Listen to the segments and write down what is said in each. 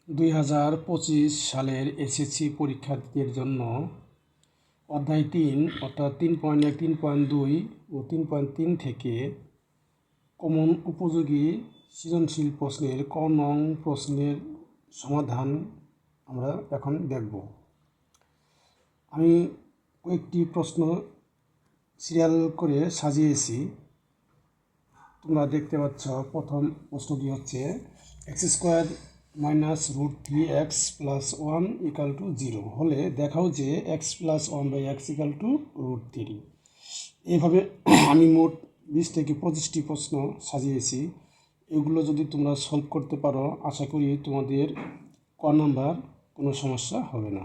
2025 সালের এসএসসি পরীক্ষার্থীদের জন্য অধ্যায় 3 অর্থাৎ 3.1, 3.2 ও 3.3 থেকে কমন উপযোগী সৃজনশীল প্রশ্নের ক নং প্রশ্নের সমাধান আমরা এখন দেখব। আমি কয়েকটি প্রশ্ন সিরিয়াল করে সাজিয়েছি, তোমরা দেখতে পাচ্ছ। প্রথম প্রশ্নটি হচ্ছে x² - √3x + 1 = 0 হলে দেখাও যে x + 1/x = √3। এইভাবে আমি মোট 20 থেকে 25টি প্রশ্ন সাজিয়েছি। এগুলো যদি তোমরা সলভ করতে পারো, আশা করি তোমাদের ক নাম্বার কোনো সমস্যা হবে না।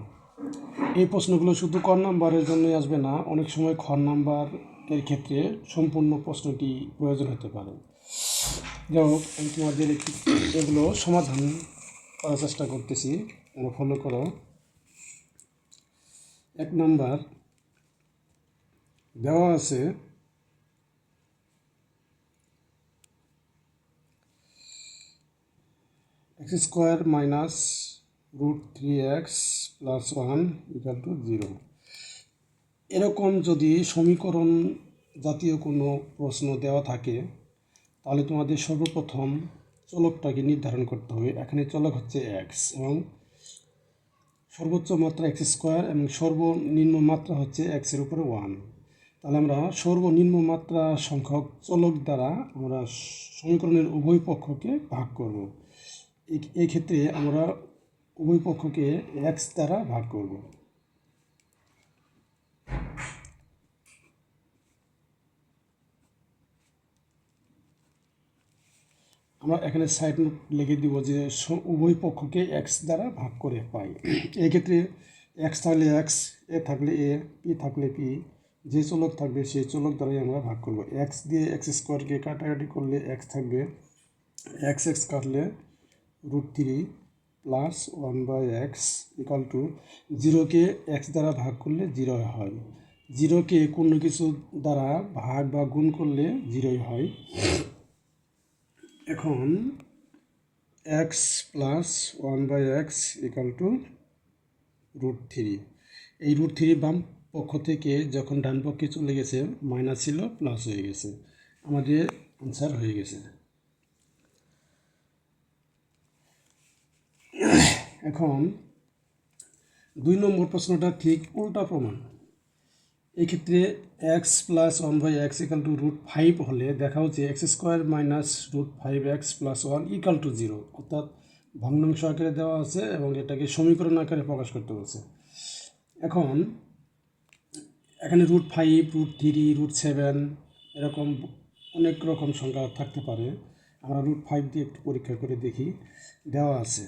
এই প্রশ্নগুলো শুধু ক নাম্বারের জন্যই আসবে না, অনেক সময় খ নাম্বারের ক্ষেত্রে সম্পূর্ণ প্রশ্নটি প্রয়োজন হতে পারে। যাই হোক, আমি তোমাদের এগুলো সমাধান করার চেষ্টা করতেছি, তোমরা ফলো করো। 1 নাম্বার দেওয়া আছে x² - √3x + 1 = 0। এরকম যদি সমীকরণ জাতীয় কোনো প্রশ্ন দেওয়া থাকে, তাহলে তোমাদের সর্বপ্রথম চলকটাকে নির্ধারণ করতে হবে। এখানে চলক হচ্ছে x এবং সর্বোচ্চ মাত্রা x² এবং সর্বনিম্ন মাত্রা হচ্ছে x এর উপরে 1। তাহলে আমরা সর্বনিম্ন মাত্রা সংখ্যক চলক দ্বারা আমরা সমীকরণের উভয় পক্ষকে ভাগ করব। এই ক্ষেত্রে আমরা উভয় পক্ষকে x দ্বারা ভাগ করব। আমরা এখানে সাইড নোট লিখে দিব যে উভয় পক্ষকে x দ্বারা ভাগ করে পাই। এই ক্ষেত্রে x থাকলে x, a থাকলে a, p থাকলে p, যে চলক থাকবে সেই চলক দ্বারাই আমরা ভাগ করব। x দিয়ে x² কাটাকাটি করলে x থাকবে, x কাটলে √3 + 1/x = 0কে x দ্বারা ভাগ করলে 0 হয়। 0কে কোনো কিছু দ্বারা ভাগ বা গুণ করলে 0 হয়। এখন x + 1/x = √3। এই √3 বাম পক্ষ থেকে যখন ডান পক্ষে চলে গেছে, মাইনাস ছিল প্লাস হয়ে গেছে, আমাদের আনসার হয়ে গেছে। এখন 2 নম্বর প্রশ্নটা ঠিক উল্টা প্রমাণ। এই ক্ষেত্রে x + 1/x = √5 হলে দেখাও যে x² - √5x + 1 = 0, অর্থাৎ ভগ্নাংশ আকারে দেওয়া আছে এবং এটাকে সমীকরণ আকারে প্রকাশ করতে বলছে। এখন এখানে √5, √3, √7 এরকম অনেক রকম সংখ্যা থাকতে পারে। আমরা √5 দিয়ে একটু পরীক্ষা করে দেখি। দেওয়া আছে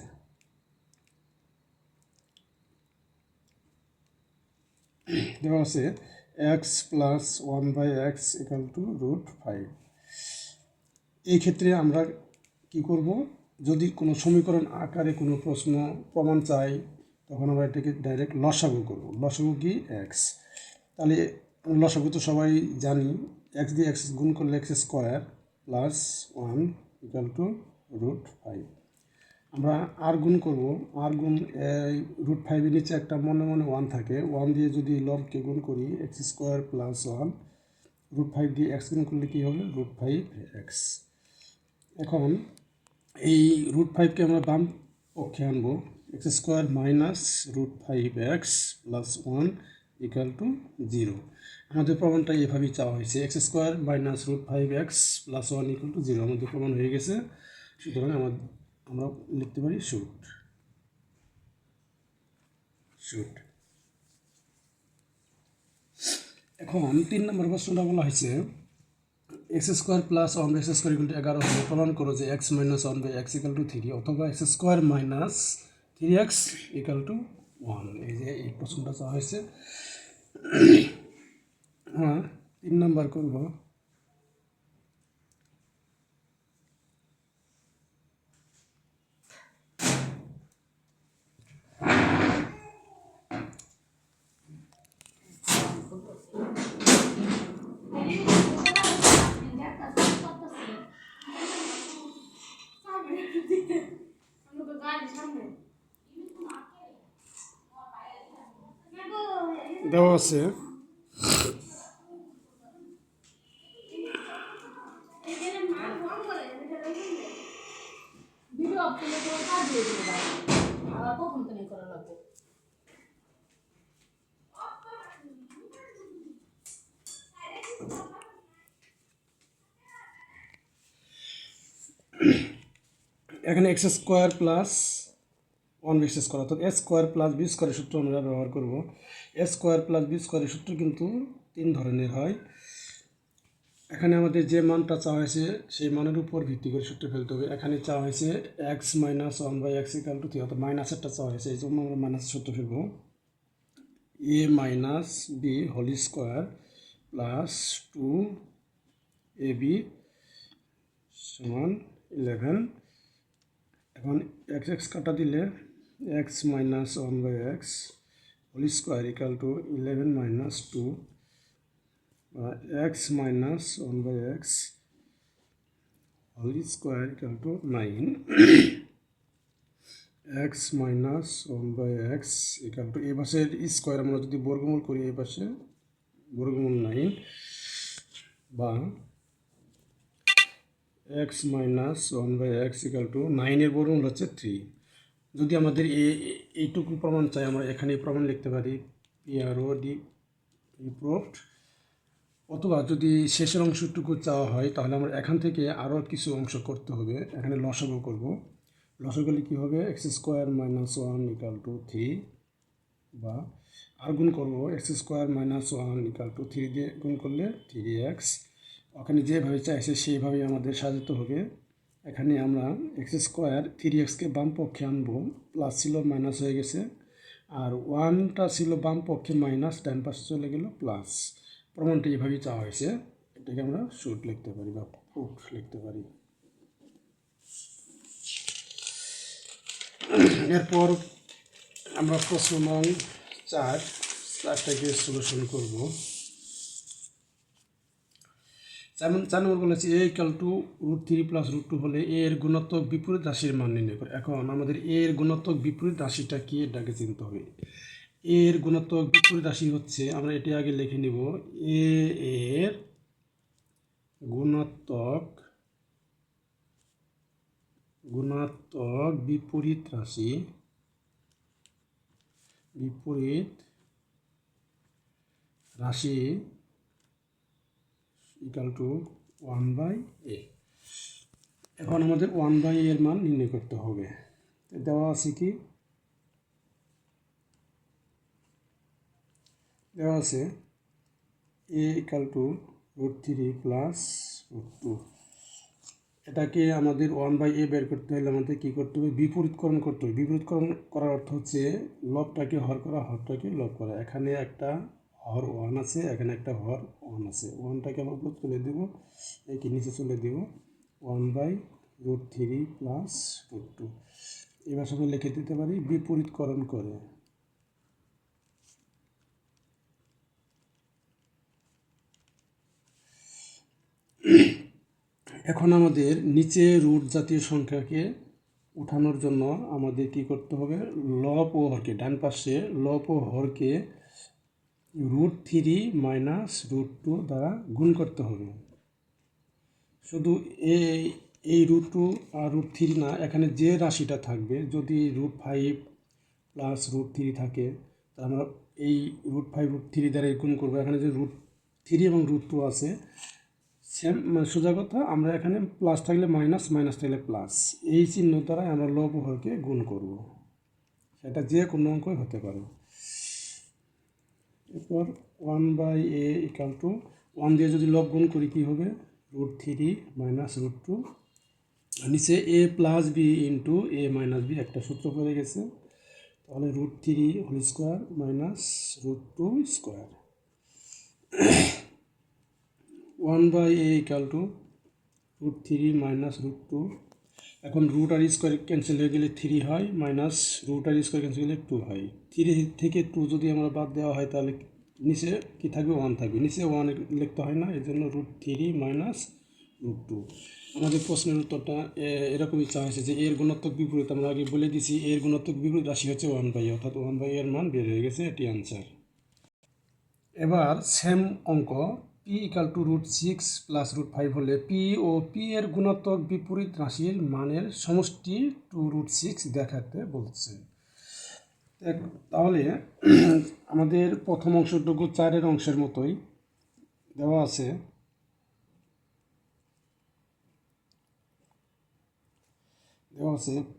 x + 1/x = √5। এই ক্ষেত্রে আমরা কি করব, যদি কোনো সমীকরণ আকারে কোনো প্রশ্ন প্রমাণ চাই, তখন আমরা এটাকে ডাইরেক্ট লসাগু করব। লসাগু কি? x। তাহলে লসাগু তো সবাই জানি, x দিয়ে x গুণ করলে x² + 1 = √5। আমরা আর গুণ করব, আর গুণ √5 এর নিচে একটা মনে মনে 1 থাকে, 1 দিয়ে যদি লবকে গুণ করি x² + 1, √5 দিয়ে x গুণ করলে কী হবে? √5x। এখন এই √5কে আমরা বাম পক্ষে আনবো, x² - √5x + 1 = 0। আমাদের প্রমাণটা এভাবেই চাওয়া হয়েছে, x² - √5x + 1 = 0। আমাদের প্রমাণ হয়ে গেছে, সুতরাং আমরা লিখতে পারি শুট। এখন 3 নম্বর প্রশ্নটা বলা হয়েছে x² + 1/x² = 11 হলে প্রমাণ করো যে x - 1/x = 3 অথবা x² - 3x = 1। এই যে এই প্রশ্নটা চাওয়া হয়েছে। হ্যাঁ, 3 নম্বর করব। দেওয়া আছে এখানে x square plus one b square অর্থাৎ এ স্কোয়ার প্লাস বি স্কোয়ারের সূত্র আমরা ব্যবহার করব। এ স্কোয়ার প্লাস বি স্কোয়ারের সূত্র কিন্তু তিন ধরনের হয়। এখানে আমাদের যে মানটা চাওয়া হয়েছে সেই মানের উপর ভিত্তি করে সূত্র ফেলতে হবে। এখানে চাওয়া হয়েছে x minus one by x equal to three, অর্থাৎ মাইনাসেরটা চাওয়া হয়েছে, এই জন্য আমরা মাইনাসের সূত্র ফেলব। A minus B whole square plus two A B সমান 11। এখন এক্স এক্স কাটা দিলে x minus one by x whole square equal to 11 minus two, x minus one by x whole square equal to 9, x minus one by x equal to, এই পাশের square আমরা যদি বর্গমূল করি এই পাশে বর্গমূল 9, বা x minus one by x equal to 9-এর বর্গমূল হচ্ছে 3। যদি আমাদের এইটুকু প্রমাণ চাই আমরা এখানে প্রমাণ লিখতে পারি PROD প্রুভড, অথবা যদি শেষের অংশটুকু চাওয়া হয় তাহলে আমরা এখান থেকে আরও কিছু অংশ করতে হবে। এখানে লসাগু করব। লসাগু করলে কী হবে, x square minus one equal to 3, বা আর গুণ করবো x square minus one equal to 3 দিয়ে গুণ করলে 3x। ওখানে যেভাবে চাইছে সেইভাবেই আমাদের সাজাতে হবে। এখানে আমরা এক্স স্কোয়ার 3xকে বাম পক্ষে আনবো, প্লাস ছিল মাইনাস হয়ে গেছে, আর ওয়ানটা ছিল বাম পক্ষে মাইনাস, ডান পাশে চলে গেল প্লাস। প্রমাণটা এইভাবেই চাওয়া হয়েছে, এটাকে আমরা শুট লিখতে পারি বা প্রুফ লিখতে পারি। এরপর আমরা প্রশ্ন নং 4টাকে সলিউশন করব। 4 নম্বর বলেছে এ ইকাল টু √3 প্লাস √2 হলে এর গুণাত্মক বিপরীত রাশির মান নির্ণয় করে। এখন আমাদের এর গুণাত্মক বিপরীত রাশিটা কি, এটাকে চিনতে হবে। এর গুণাত্মক বিপরীত রাশি হচ্ছে, আমরা এটি আগে লিখে নিব, এর গুণাত্মক বিপরীত রাশি ইকাল টু 1/a। এখন আমাদের 1/a এর মান নির্ণয় করতে হবে। দেওয়া আছে কি, দেওয়া আছে a ইকাল টু √3 প্লাস √2। এটাকে আমাদের 1/a বের করতে হলে আমাদের কী করতে হবে, বিপরীতকরণ করতে হবে। বিপরীতকরণ করার অর্থ হচ্ছে লবটাকে হর করা, হরটাকে লব করা। এখানে একটা হর 1 আছে, এখানে একটা হর 1 আছে। 1টাকে আমরা উপরে তুলে দেবো, একে নিচে তুলে দেবো, 1/√3 প্লাস √2। এবার আমরা লিখে দিতে পারি বিপরীতকরণ করে। এখন আমাদের নিচে রুট জাতীয় সংখ্যাকে উঠানোর জন্য আমাদের কি করতে হবে, লব ও হরকে, ডান পাশে লব ও হরকে √3 মাইনাস √2 দ্বারা গুণ করতে হবে। শুধু এই √2 আর √3 না, এখানে যে রাশিটা থাকবে, যদি √5 প্লাস √3 থাকে তা আমরা এই √5 √3 দ্বারা গুণ করবো। এখানে যে √3 এবং √2 আছে, সেম সোজা কথা, আমরা এখানে প্লাস থাকলে মাইনাস, মাইনাস থাকলে প্লাস, এই চিহ্ন দ্বারাই আমরা লব ও হরকে গুণ করব। সেটা যে কোনো অঙ্কই হতে পারে। এরপর 1/a ইকাল টু 1 দিয়ে যদি লব গুণ করি কী হবে, √3 মাইনাস √2, নিচে a plus B into a minus b, একটা সূত্র পড়ে গেছে, তাহলে √3 whole square minus √2 square. 1/a equal to √3 minus √2। এখন রুট আর স্কোয়ার ক্যান্সেল হয়ে গেলে 3 হয়, মাইনাস √ আর স্কোয়ার ক্যান্সেল হয়ে গেলে 2 হয়। 3 থেকে 2 যদি আমরা বাদ দেওয়া হয় তাহলে নিচে কি থাকবে, 1 থাকবে। নিচে 1 লিখতে হয় না, এই জন্য √3 মাইনাস √2। আমাদের প্রশ্নের উত্তরটা এরকমই চাওয়া হয়েছে যে এর গুণাত্মক বিপরীত, আমরা আগে বলে দিছি এর গুণাত্মক বিপরীত রাশি হচ্ছে 1/a, অর্থাৎ 1/a এর মান বের হয়ে গেছে, এটি আনসার। এবার সেম অঙ্ক পি ইকাল টু √6 প্লাস √5 হলে পি ও পি এর গুণাত্মক বিপরীত রাশির মানের সমষ্টি 2√6 দেখাতে বলছে। তাহলে আমাদের প্রথম অংশটুকু 4-এর অংশের মতোই দেওয়া আছে।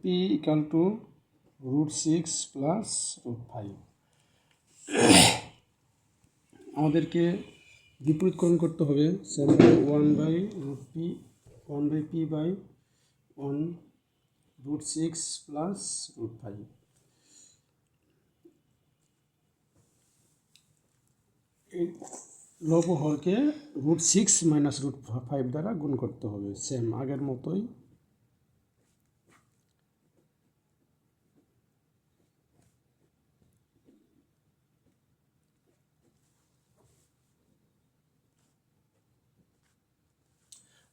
P equal to √6 plus √5। আমাদেরকে বিপরীতকরণ করতে হবে 1/p/1 √6 প্লাস √5। এই লব হরকে √6 মাইনাস √5 দ্বারা গুণ করতে হবে, সেম আগের মতোই।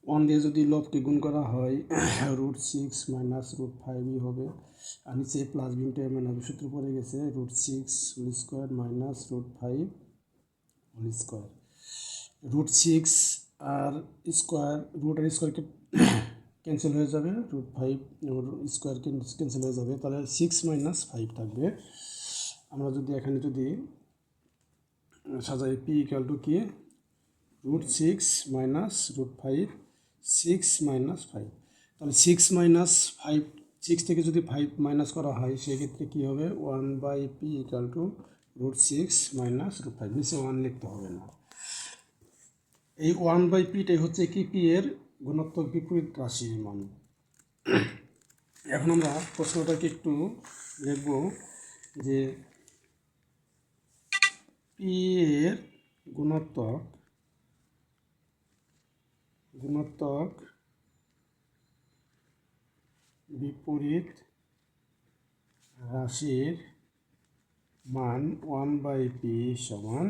ওয়ান দিয়ে যদি লবকে গুণ করা হয় √6 মাইনাস √5ই হবে, আর নিচে প্লাস বিনটা এমন হবে, সূত্র পড়ে গেছে √6 whole square minus √5 whole square. √6 আর স্কোয়ার, √ আর স্কোয়ারকে ক্যান্সেল হয়ে যাবে, √5 স্কোয়ার ক্যান্সেল হয়ে যাবে, তাহলে 6 মাইনাস 5 থাকবে। আমরা যদি এখানে যদি সাজাই পি ইকাল টু কি √6 মাইনাস √5, 6 মাইনাস 5, তাহলে 6 মাইনাস 5, 6 থেকে যদি 5 মাইনাস করা হয় সেক্ষেত্রে কী হবে 1/p ইকাল টু √6 মাইনাস √5, নিচে 1 লিখতে হবে না। এই 1/pটাই হচ্ছে কি পি এর গুণাত্মক বিপরীত রাশির মান। এখন আমরা প্রশ্নটাকে একটু দেখব যে পি এর গুণাত্মক বিপরীত রাশির মান 1/p সমান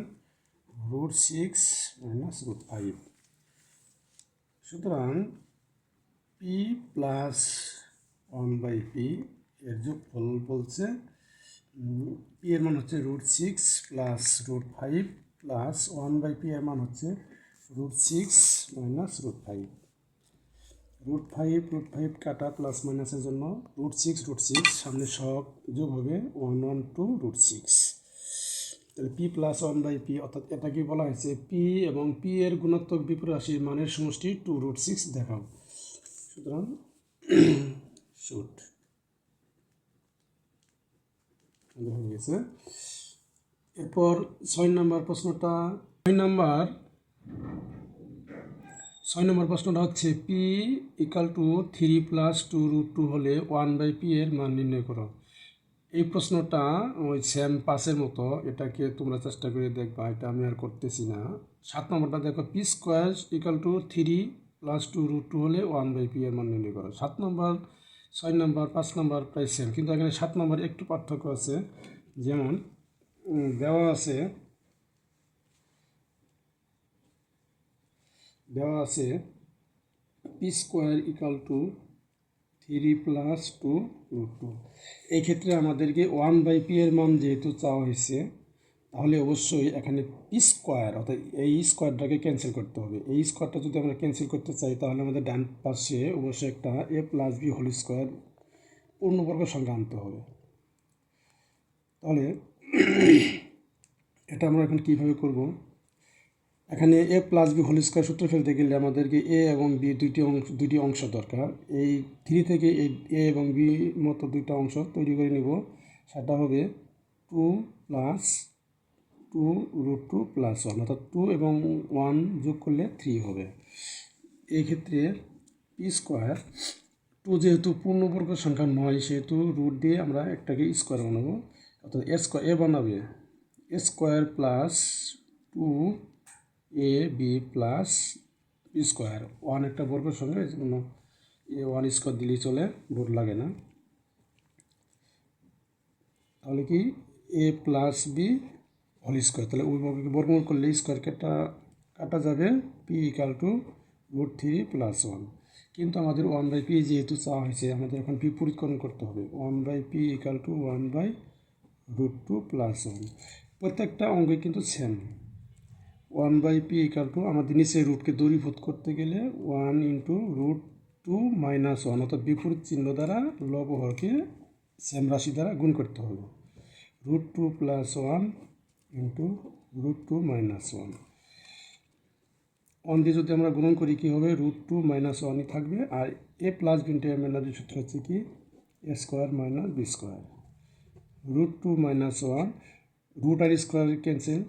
√6 মাইনাস √5। সুতরাং পি প্লাস 1/p এর যোগফল বলছে, পি এর মান হচ্ছে √6 প্লাস √5 প্লাস 1/p এর মান হচ্ছে √6 মাইনাস √5। √5 কাটা প্লাস মাইনাসের জন্য √6 সামনে সব যোগ হবে 1 1 2 √6। তাহলে পি প্লাস 1/p, অর্থাৎ এটাকে বলা হয়েছে পি এবং পি এর গুণাত্মক বিপরীত রাশির মানের সমষ্টি 2√6 দেখাও। সুতরাং শুট হয়ে গেছে। এরপর 6 নম্বর প্রশ্নটা, 6 নম্বর প্রশ্নটা হচ্ছে পি ইকাল টু 3 প্লাস 2√2 হলে 1/p এর মান নির্ণয় করো। এই প্রশ্নটা ওই সেম 5-এর মতো, এটাকে তোমরা চেষ্টা করে দেখবা, এটা আমি আর করতেছি না। 7 নম্বরটা দেখো P square equal to 3 plus 2√2 হলে 1/p এর মান নির্ণয় করো। 7 নম্বর, 6 নম্বর, 5 নম্বর প্রায় সেম, কিন্তু এখানে 7 নম্বর একটু পার্থক্য আছে। যেমন দেওয়া আছে P square equal to 3 plus 2√2। এই ক্ষেত্রে আমাদেরকে 1/p এর মান যেহেতু চাওয়া হয়েছে, তাহলে অবশ্যই এখানে পি স্কোয়ার অর্থাৎ এই স্কোয়ারটাকে ক্যান্সেল করতে হবে। এই স্কোয়ারটা যদি আমরা ক্যান্সেল করতে চাই তাহলে আমাদের ডান পাশে অবশ্যই একটা a plus B whole square পূর্ণবর্গ সংখ্যা আনতে হবে। তাহলে এটা আমরা এখন কীভাবে করব, এখানে a plus B whole square সূত্র ফেলতে গেলে আমাদেরকে a এবং b দুইটি অংশ দরকার। এই 3 থেকে এই a এবং b মতো দুইটা অংশ তৈরি করে নিব। সেটা হবে 2 প্লাস 2√2 প্লাস 1, অর্থাৎ 2 এবং 1 যোগ করলে 3 হবে। এই ক্ষেত্রে পি স্কোয়ার, 2 যেহেতু পূর্ণবর্গ সংখ্যা নয় সেহেতু রুট দিয়ে আমরা একটাকে স্কোয়ার বানাবো, অর্থাৎ এ বানাবে a square plus 2ab plus P square. 1 একটা বর্গ সংখ্যা, এই জন্য 1 স্কোয়ার দিলেই চলে, রুট লাগে না। তাহলে কি a plus B whole square, তাহলে উভয়কে বর্গমূল করলে স্কোয়ার কাটা যাবে, পি ইকাল টু √3 প্লাস 1। কিন্তু আমাদের 1/p যেহেতু চাওয়া হয়েছে, আমাদের এখন বিপরীতকরণ করতে হবে। 1/p equal to 1/√2 plus 1। প্রত্যেকটা অঙ্কে কিন্তু সেম, 1/p ইকাল টু আমাদের নিচে রুটকে দূরীভূত করতে গেলে 1 ইন্টু √2 - 1, অর্থাৎ বিপরীত চিহ্ন দ্বারা লব হরকে সেম রাশি দ্বারা গুণ করতে হবে। √2 + 1 ইন্টু √2 - 1। 1 দিয়ে যদি আমরা গুণন করি কী হবে, √2 - 1ই থাকবে। আর a plus b into a minus b সূত্র হচ্ছে কি a² - b²। √2 - 1, রুট আর স্কোয়ার ক্যান্সেল,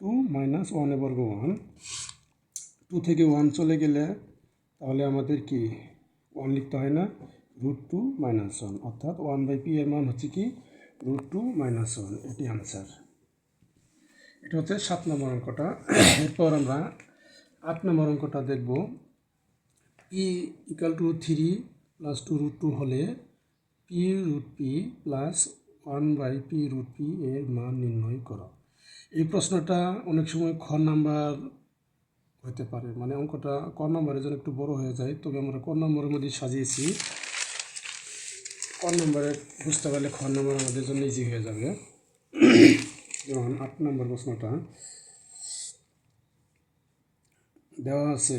2 - 1 বর্গ 1, 2 থেকে 1 চলে গেলে তাহলে আমাদের কি 1 লিখতে হয় না, √2 - 1, অর্থাৎ 1/p এর মান হচ্ছে কি √2 - 1। এটি আনসার। এটা হচ্ছে 7 নম্বর অঙ্কটা। এরপর আমরা 8 নম্বর অঙ্কটা দেখব। p ইকাল টু 3 + 2√2 হলে p√p + 1/p√p এর মান নির্ণয় করো। এই প্রশ্নটা অনেক সময় খ নাম্বার হতে পারে, মানে অঙ্কটা ক নম্বরের জন্য একটু বড় হয়ে যায়, তবে আমরা ক নম্বরের মধ্যে সাজিয়েছি। ক নম্বরে বুঝতে পারলে খ নম্বর আমাদের জন্য ইজি হয়ে যাবে। যেমন 8 নম্বর প্রশ্নটা দেওয়া আছে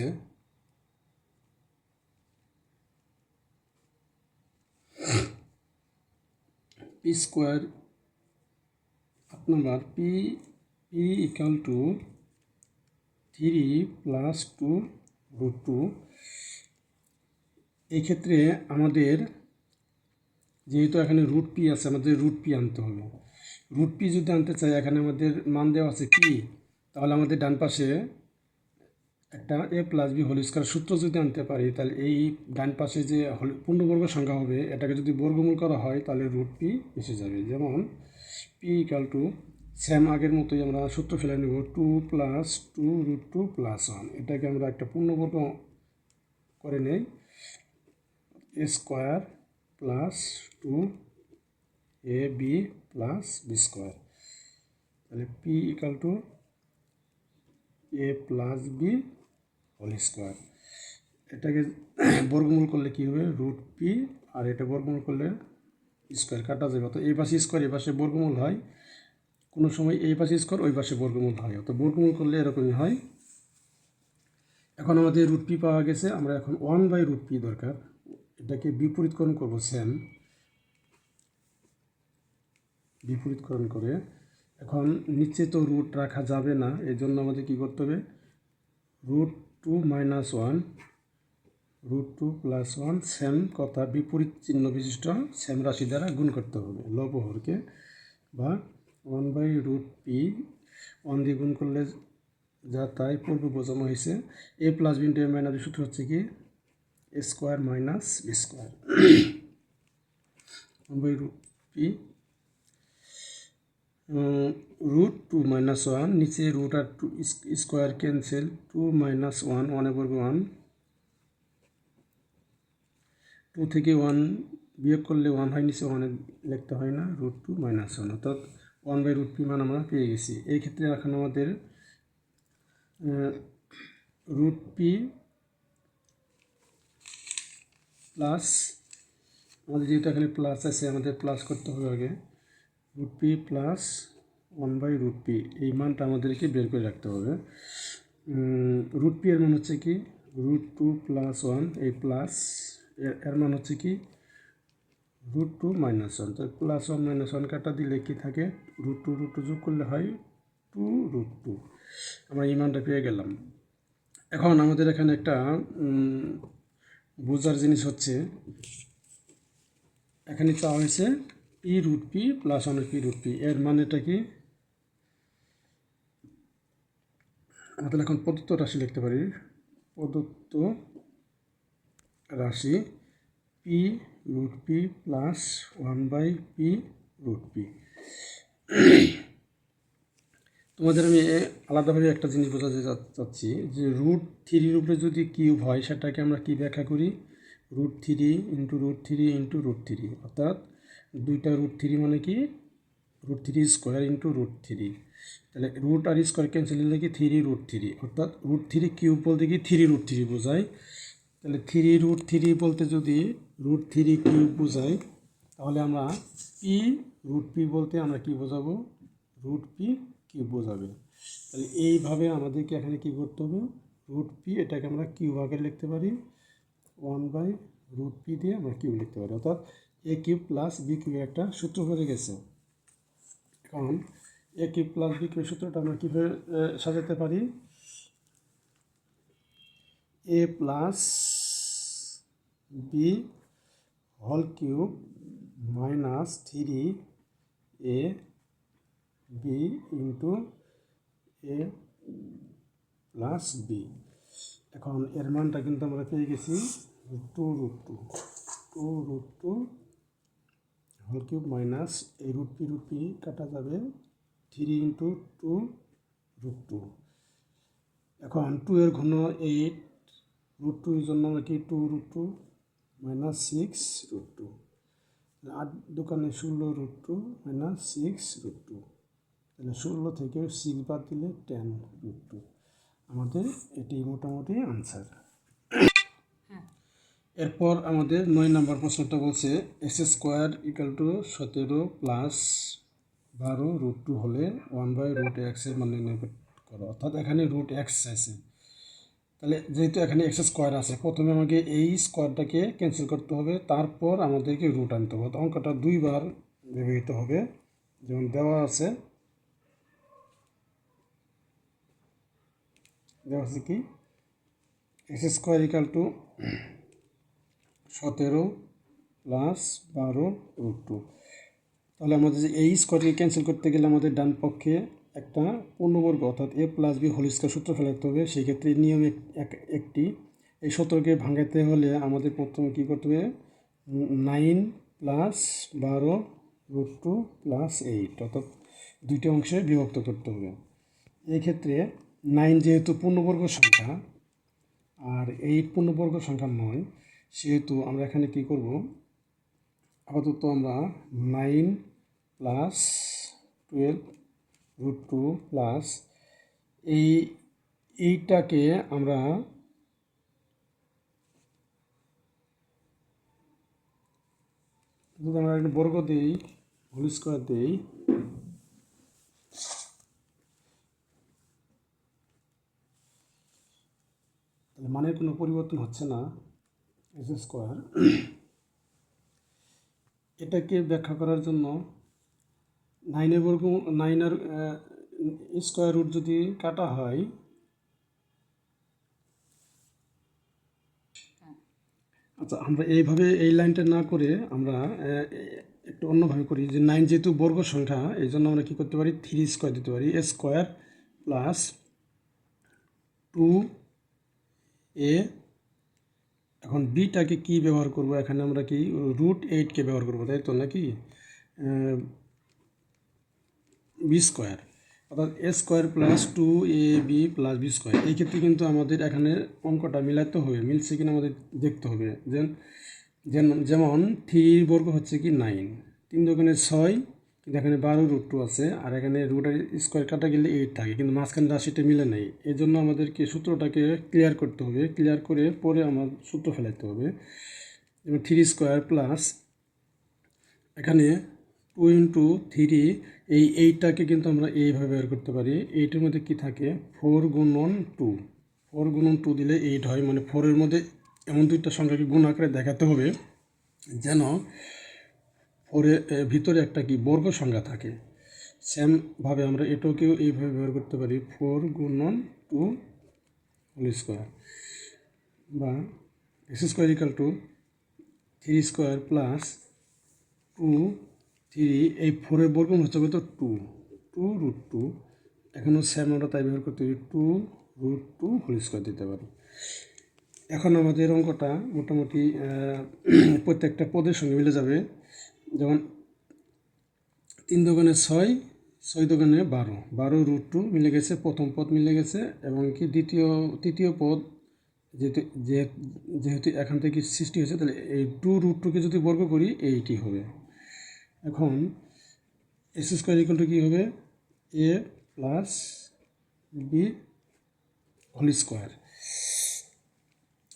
p², 8 number p equal to 3 + 2√2। এই ক্ষেত্রে আমাদের যেহেতু এখানে √p আছে, আমাদের √p আনতে হবে। √p যদি আনতে চাই, এখানে আমাদের মান দেওয়া আছে p, তাহলে আমাদের ডান পাশে একটা a + b হোল স্কয়ার সূত্র যদি আনতে পারি, তাহলে এই ডান পাশে যে পূর্ণবর্গ সংখ্যা হবে এটাকে যদি বর্গমূল করা হয় তাহলে √p এসে যাবে। যেমন p ইকাল টু সেম আগের মতোই আমরা সূত্র ফেলে নেব, 2 + 2√2 + 1। এটাকে আমরা একটা পূর্ণবর্গ করে নেই, a² + 2ab + b²। তাহলে p equal to a + b whole square. এটাকে বর্গমূল করলে কী হবে, √p, আর এটা বর্গমূল করলে স্কোয়ার কাটা যাবে। তো এই পাশে স্কোয়ার, এই পাশে বর্গমূল হয়, কোনো সময় এই পাশে স্কোয়ার ওই পাশে বর্গমূল হয়, তো বর্গমূল করলে এরকমই হয়। এখন আমাদের √p পাওয়া গেছে, আমরা এখন 1/√p দরকার, এটাকে বিপরীতকরণ করব, সেম বিপরীতকরণ করে। এখন নিচে তো রুট রাখা যাবে না, এই জন্য আমাদের কী করতে হবে, √2 - 1, √2 + 1 সেম কথা, বিপরীত চিহ্ন বিশিষ্ট সেম রাশি দ্বারা গুণ করতে হবে লব হরকে, বা 1/√p 1 দিয়ে গুণ করলে যা তাই পূর্বে বোঝানো হয়েছে। a + b into a minus b সূত্র হচ্ছে কি a² - b²। 1/√p √2 - 1, নিচে রুট আর স্কোয়ার ক্যান্সেল, 2 - 1 1 বর্গ 1, 2 থেকে 1 বিয়োগ করলে 1 হয়, নিচে 1 লিখতে হয় না, √2 - 1, অর্থাৎ 1/√p মান আমরা পেয়ে গেছি। এই ক্ষেত্রে এখন আমাদের √p প্লাস, আমাদের যেহেতু এখানে প্লাস আছে আমাদের প্লাস করতে হবে আগে, √p + 1/√p এই মানটা আমাদেরকে বের করে রাখতে হবে। √p এর মান হচ্ছে কি √2 + 1, এই প্লাস এর মান হচ্ছে কি √2 - 1, তো +1 - 1 কাটা দিলে কি থাকে, √2 যোগ করলে হয় 2√2। আমরা এই মানটা পেয়ে গেলাম। এখন আমাদের এখানে একটা বোঝার জিনিস হচ্ছে, এখানে চাওয়া হয়েছে p√p + 1p√p, এর মানেটা কি, আমাদের এখন প্রদত্ত রাশি লিখতে পারি, প্রদত্ত রাশি p√p + 1/p√p। তোমাদের আমি আলাদাভাবে একটা জিনিস বোঝাতে চাচ্ছি, যে √3 উপরে যদি কিউব হয় সেটাকে আমরা কি ব্যাখ্যা করি, √3 × √3 × √3, অর্থাৎ দুইটা √3 মানে কি √3² × √3, তাহলে রুট আর স্কোয়ার ক্যান্সেল হলে কি 3√3, অর্থাৎ √3 কিউব বলতে কি 3√3 বোঝায়। তাহলে 3√3 বলতে যদি √3 কিউব বোঝায়, তাহলে আমরা p √p বলতে আমরা কি বোঝাবো, √p কিউব বোঝাবে। তাহলে এইভাবে আমাদেরকে এখানে কী করতে হবে, রুট পি এটাকে আমরা কিউব আকারে লিখতে পারি, 1/√p দিয়ে আমরা কিউব লিখতে পারি, অর্থাৎ এ কিউব প্লাস বি কিউবের একটা সূত্র হয়ে গেছে। এখন এ কিউব প্লাস বি কিউবের সূত্রটা আমরা কীভাবে সাজাতে পারি, A plus B whole cube minus 3 A B into A plus B. এখন এর মানটা কিন্তু আমরা পেয়ে গেছি 2√2 হোল কিউব মাইনাস এই √p কাটা যাবে 3 ইন্টু 2√2। এখন 2 এর ঘন 8, √2 এর জন্য আমরা কি 2√2 মাইনাস 6√2, 8 দোকানে 16√2 মাইনাস 6√2, তাহলে 16 থেকে 6 বাদ দিলে 10√2। আমাদের এটি মোটামুটি আনসার। এরপর আমাদের 9 নম্বর প্রশ্নটা বলছে x² = 17 প্লাস 12√2 হলে 1/√x এর মান নির্ণয় করো, অর্থাৎ এখানে √x আছে। তাহলে যেহেতু এখানে x² আছে, প্রথমে আমাকে এই স্কোয়ারটাকে ক্যান্সেল করতে হবে, তারপর আমাদেরকে রুট আনতে হবে। অঙ্কটা দুইবার ব্যবহৃত হবে, যেমন দেওয়া আছে কি x² = 17 প্লাস 12√2। তাহলে আমাদের যে এই স্কোয়ারকে ক্যান্সেল করতে গেলে আমাদের ডান পক্ষে একটা পূর্ণবর্গ অর্থাৎ এ প্লাস বি হোল স্কোয়ার সূত্র ফেলাতে হবে। সেই ক্ষেত্রে নিয়ম একটি, এই সূত্রকে ভাঙাতে হলে আমাদের প্রথমে কী করতে হবে, 9 প্লাস 12√2 প্লাস 8 অর্থাৎ দুইটি অংশে বিভক্ত করতে হবে। এই ক্ষেত্রে 9 যেহেতু পূর্ণবর্গ সংখ্যা আর 8 পূর্ণবর্গ সংখ্যা নয়, সেহেতু আমরা এখানে কি করব, আপাতত আমরা 9 প্লাস 12√2 প্লাস এইটাকে আমরা যদি আমরা একটা বর্গ দিই, হোল স্কোয়ার দিই, তাহলে মানের কোনো পরিবর্তন হচ্ছে না, x²। এটাকে ব্যাখ্যা করার জন্য 9 স্কোয়ার রুট যদি কাটা হয়, আচ্ছা আমরা এইভাবে এই লাইনটা না করে আমরা একটু অন্যভাবে করি, যে 9 যেহেতু বর্গ সংখ্যা, এই জন্য আমরা কী করতে পারি, 3² দিতে পারি, a² প্লাস 2a। এখন বিটাকে কি ব্যবহার করব, এখানে আমরা কি √8কে ব্যবহার করব, তাই তো নাকি, b², অর্থাৎ a² plus 2ab plus b²। এই ক্ষেত্রে কিন্তু আমাদের এখানে অঙ্কটা মিলাতে হবে, মিলছে কিনা আমাদের দেখতে হবে। যেমন 3 বর্গ হচ্ছে কি 9, 3 দোকানে 6, কিন্তু এখানে 12√2 আছে, আর এখানে √² কাটা গেলে 8 থাকে, কিন্তু মাঝখানে রাশিটা মিলে নেই। এই জন্য আমাদেরকে সূত্রটাকে ক্লিয়ার করতে হবে, ক্লিয়ার করে পরে আমার সূত্র ফেলাতে হবে। যেমন 3² প্লাস এখানে 2 ইন্টু 3, এই 8টাকে কিন্তু আমরা এইভাবে বের করতে পারি। 8-এর মধ্যে কি থাকে, 4 গুণন 2, 4 গুণন 2 দিলে 8 হয়, মানে 4-এর মধ্যে এমন দুইটা সংখ্যাকে গুণ আকারে দেখাতে হবে যেন 4-এর ভিতরে একটা কি বর্গ সংখ্যা থাকে। সেমভাবে আমরা এটাকেও এইভাবে ব্যবহার করতে পারি, 4 গুণন 2 হোল স্কোয়ার, বা x² = 3² প্লাস 2 3, এই 4-এর বর্গমূল হচ্ছে কত, 2√2। এখনও সেম আমরা তাই ব্যবহার করতে পারি, 2√2 হোল স্কোয়ার দিতে পারি। এখন আমাদের অঙ্কটা মোটামুটি প্রত্যেকটা পদের সঙ্গে মিলে যাবে। যেমন 3 দোকানে 6, 6 দোকানে 12, 12√2 মিলে গেছে, প্রথম পদ মিলে গেছে, এবং কি তৃতীয় পদ যেহেতু এখান থেকে সৃষ্টি হয়েছে, তাহলে এই 2√2কে যদি বর্গ করি এইটি হবে। এখন x² কী হবে, a plus B whole square.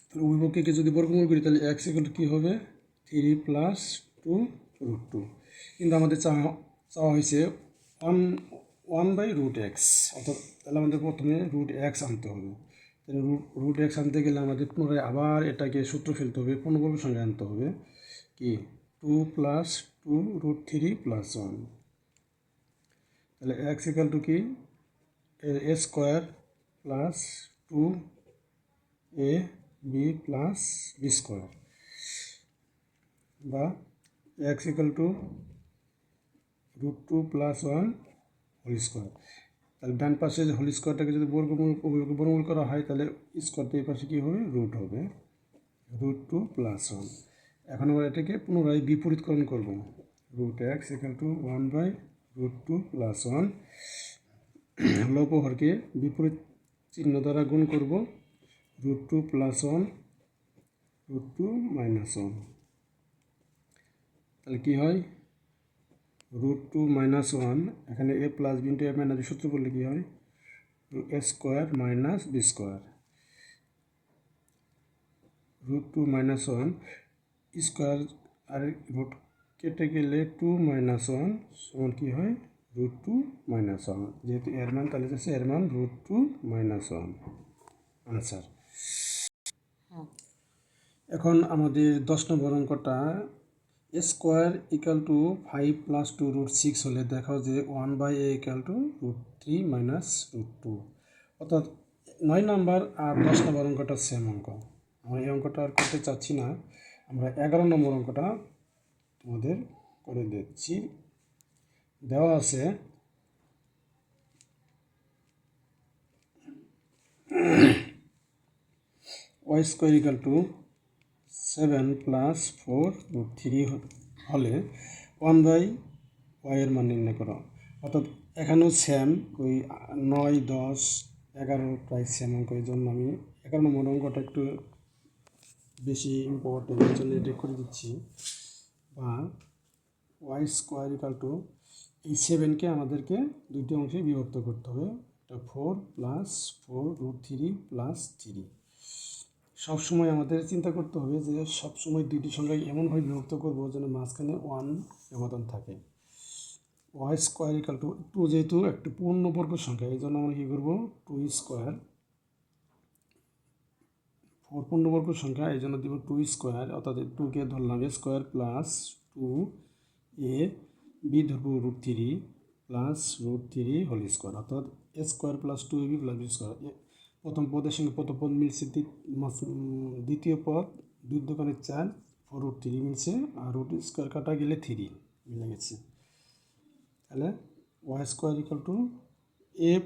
তাহলে উভয়পক্ষকে যদি বর্গমূল করি, তাহলে x কী হবে, 3 প্লাস 2√2। কিন্তু আমাদের চাওয়া হয়েছে 1/√x, অর্থাৎ তাহলে আমাদের প্রথমে √x আনতে হবে। তাহলে √x আনতে গেলে আমাদের পুনরায় আবার এটাকে সূত্র ফেলতে হবে, পূর্ণবর্গ সংখ্যা আনতে হবে কি 2 + 2 √3 + 1। তাহলে x = কি a² + 2ab + b² বা x = √2 + 1 হোল স্কোয়ার। তাহলে ডান পাশে যে হোল স্কোয়ারটাকে যদি বর্গমূল করা হয় তাহলে স্কোয়ারটা এই পাশে কী হবে রুট হবে √2 + 1। এখন আমরা এটাকে পুনরায় বিপরীতকরণ করব √x = 1/√2 + 1। লব হরকে বিপরীত চিহ্ন দ্বারা গুণ করব √2 + 1 √2 - 1। তাহলে কী হয় √2 - 1, এখানে a + b * a - b সূত্র করলে কী হয় a² - b²। √2 - 1 স্কোয়ার আর রুট কেটে গেলে 2 - 1 সমান কী হয় √2 - 1। যেহেতু এর মান তাহলে হচ্ছে এর মান √2 - 1 আনসার। এখন আমাদের 10 নম্বর অঙ্কটা a² = 5 + 2 √6 হলে দেখাও যে 1/a = √3 - √2। অর্থাৎ 9 নম্বর আর 10 নম্বর অঙ্কটা সেম অঙ্ক। আমরা এই অঙ্কটা আর করতে চাচ্ছি না, আমরা 11 নম্বর অঙ্কটা তোমাদের করে দিচ্ছি। দেওয়া আছে y² = 7 + 4 √3 হলে 1/y এর মান নির্ণয় করো। অর্থাৎ এখানেও সেম, ওই 9, 10, 11 প্রায় সেম অঙ্ক। এই জন্য আমি 11 নম্বর অঙ্কটা একটু বেশি ইম্পর্টেন্ট, এই জন্য এটা করে দিচ্ছি। বা y² এই 7কে আমাদেরকে দুইটি অংশে বিভক্ত করতে হবে, এটা 4 + 4 √3 + 3। সবসময় আমাদের চিন্তা করতে হবে যে সবসময় দুইটি সংখ্যা এমনভাবে বিভক্ত করবো যেন মাঝখানে 1 ব্যবধান থাকে। y² = 2, যেহেতু একটি পূর্ণবর্গ সংখ্যা এই জন্য আমরা কী করবো 2² 4 পূর্ণবর্গ সংখ্যা এই জন্য দিব 2², অর্থাৎ 2কে ধরলাম a² + 2ab ধরবো √3 + √3 হোল স্কোয়ার, অর্থাৎ a² + 2ab + b²। প্রথম পদের সঙ্গে প্রথম পদ মিলছে, দ্বিতীয় পদ 2 × 4 4 √3 মিলছে, আর √² কাটা গেলে 3 মিলে গেছে। তাহলে y² = a +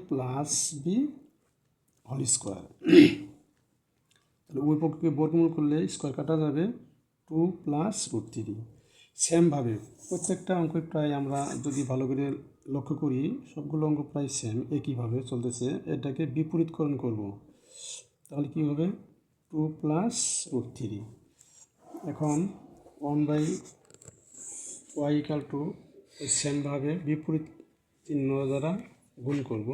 b whole square. তাহলে উভয় পক্ষকে বর্গমূল করলে স্কোয়ার কাটা যাবে 2 + √3। সেমভাবে প্রত্যেকটা অঙ্ক প্রায় আমরা যদি ভালো করে লক্ষ্য করি সবগুলো অঙ্ক প্রায় সেম একইভাবে চলতেছে। এটাকে বিপরীতকরণ করব, তাহলে কী হবে 2 + √3। এখন 1/y = সেমভাবে বিপরীত চিহ্ন দ্বারা গুণ করব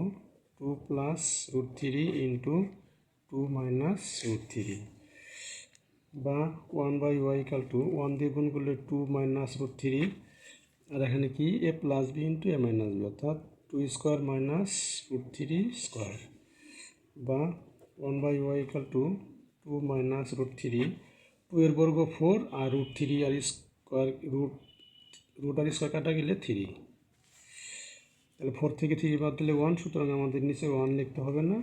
2 + √3 × 2 - √3। বা 1/y = 1 দিয়ে গুণ করলে 2 - √3, আর এখানে কি a + b × a - b, অর্থাৎ 2² - √3²। বা 1/y = 2 - √3, 2 এর বর্গ 4 আর √3 আর স্কোয়ার √r² কাটা গেলে 3। তাহলে 4 থেকে 3 বাদ দিলে 1, সুতরাং আমাদের নিচে 1 লিখতে হবে না,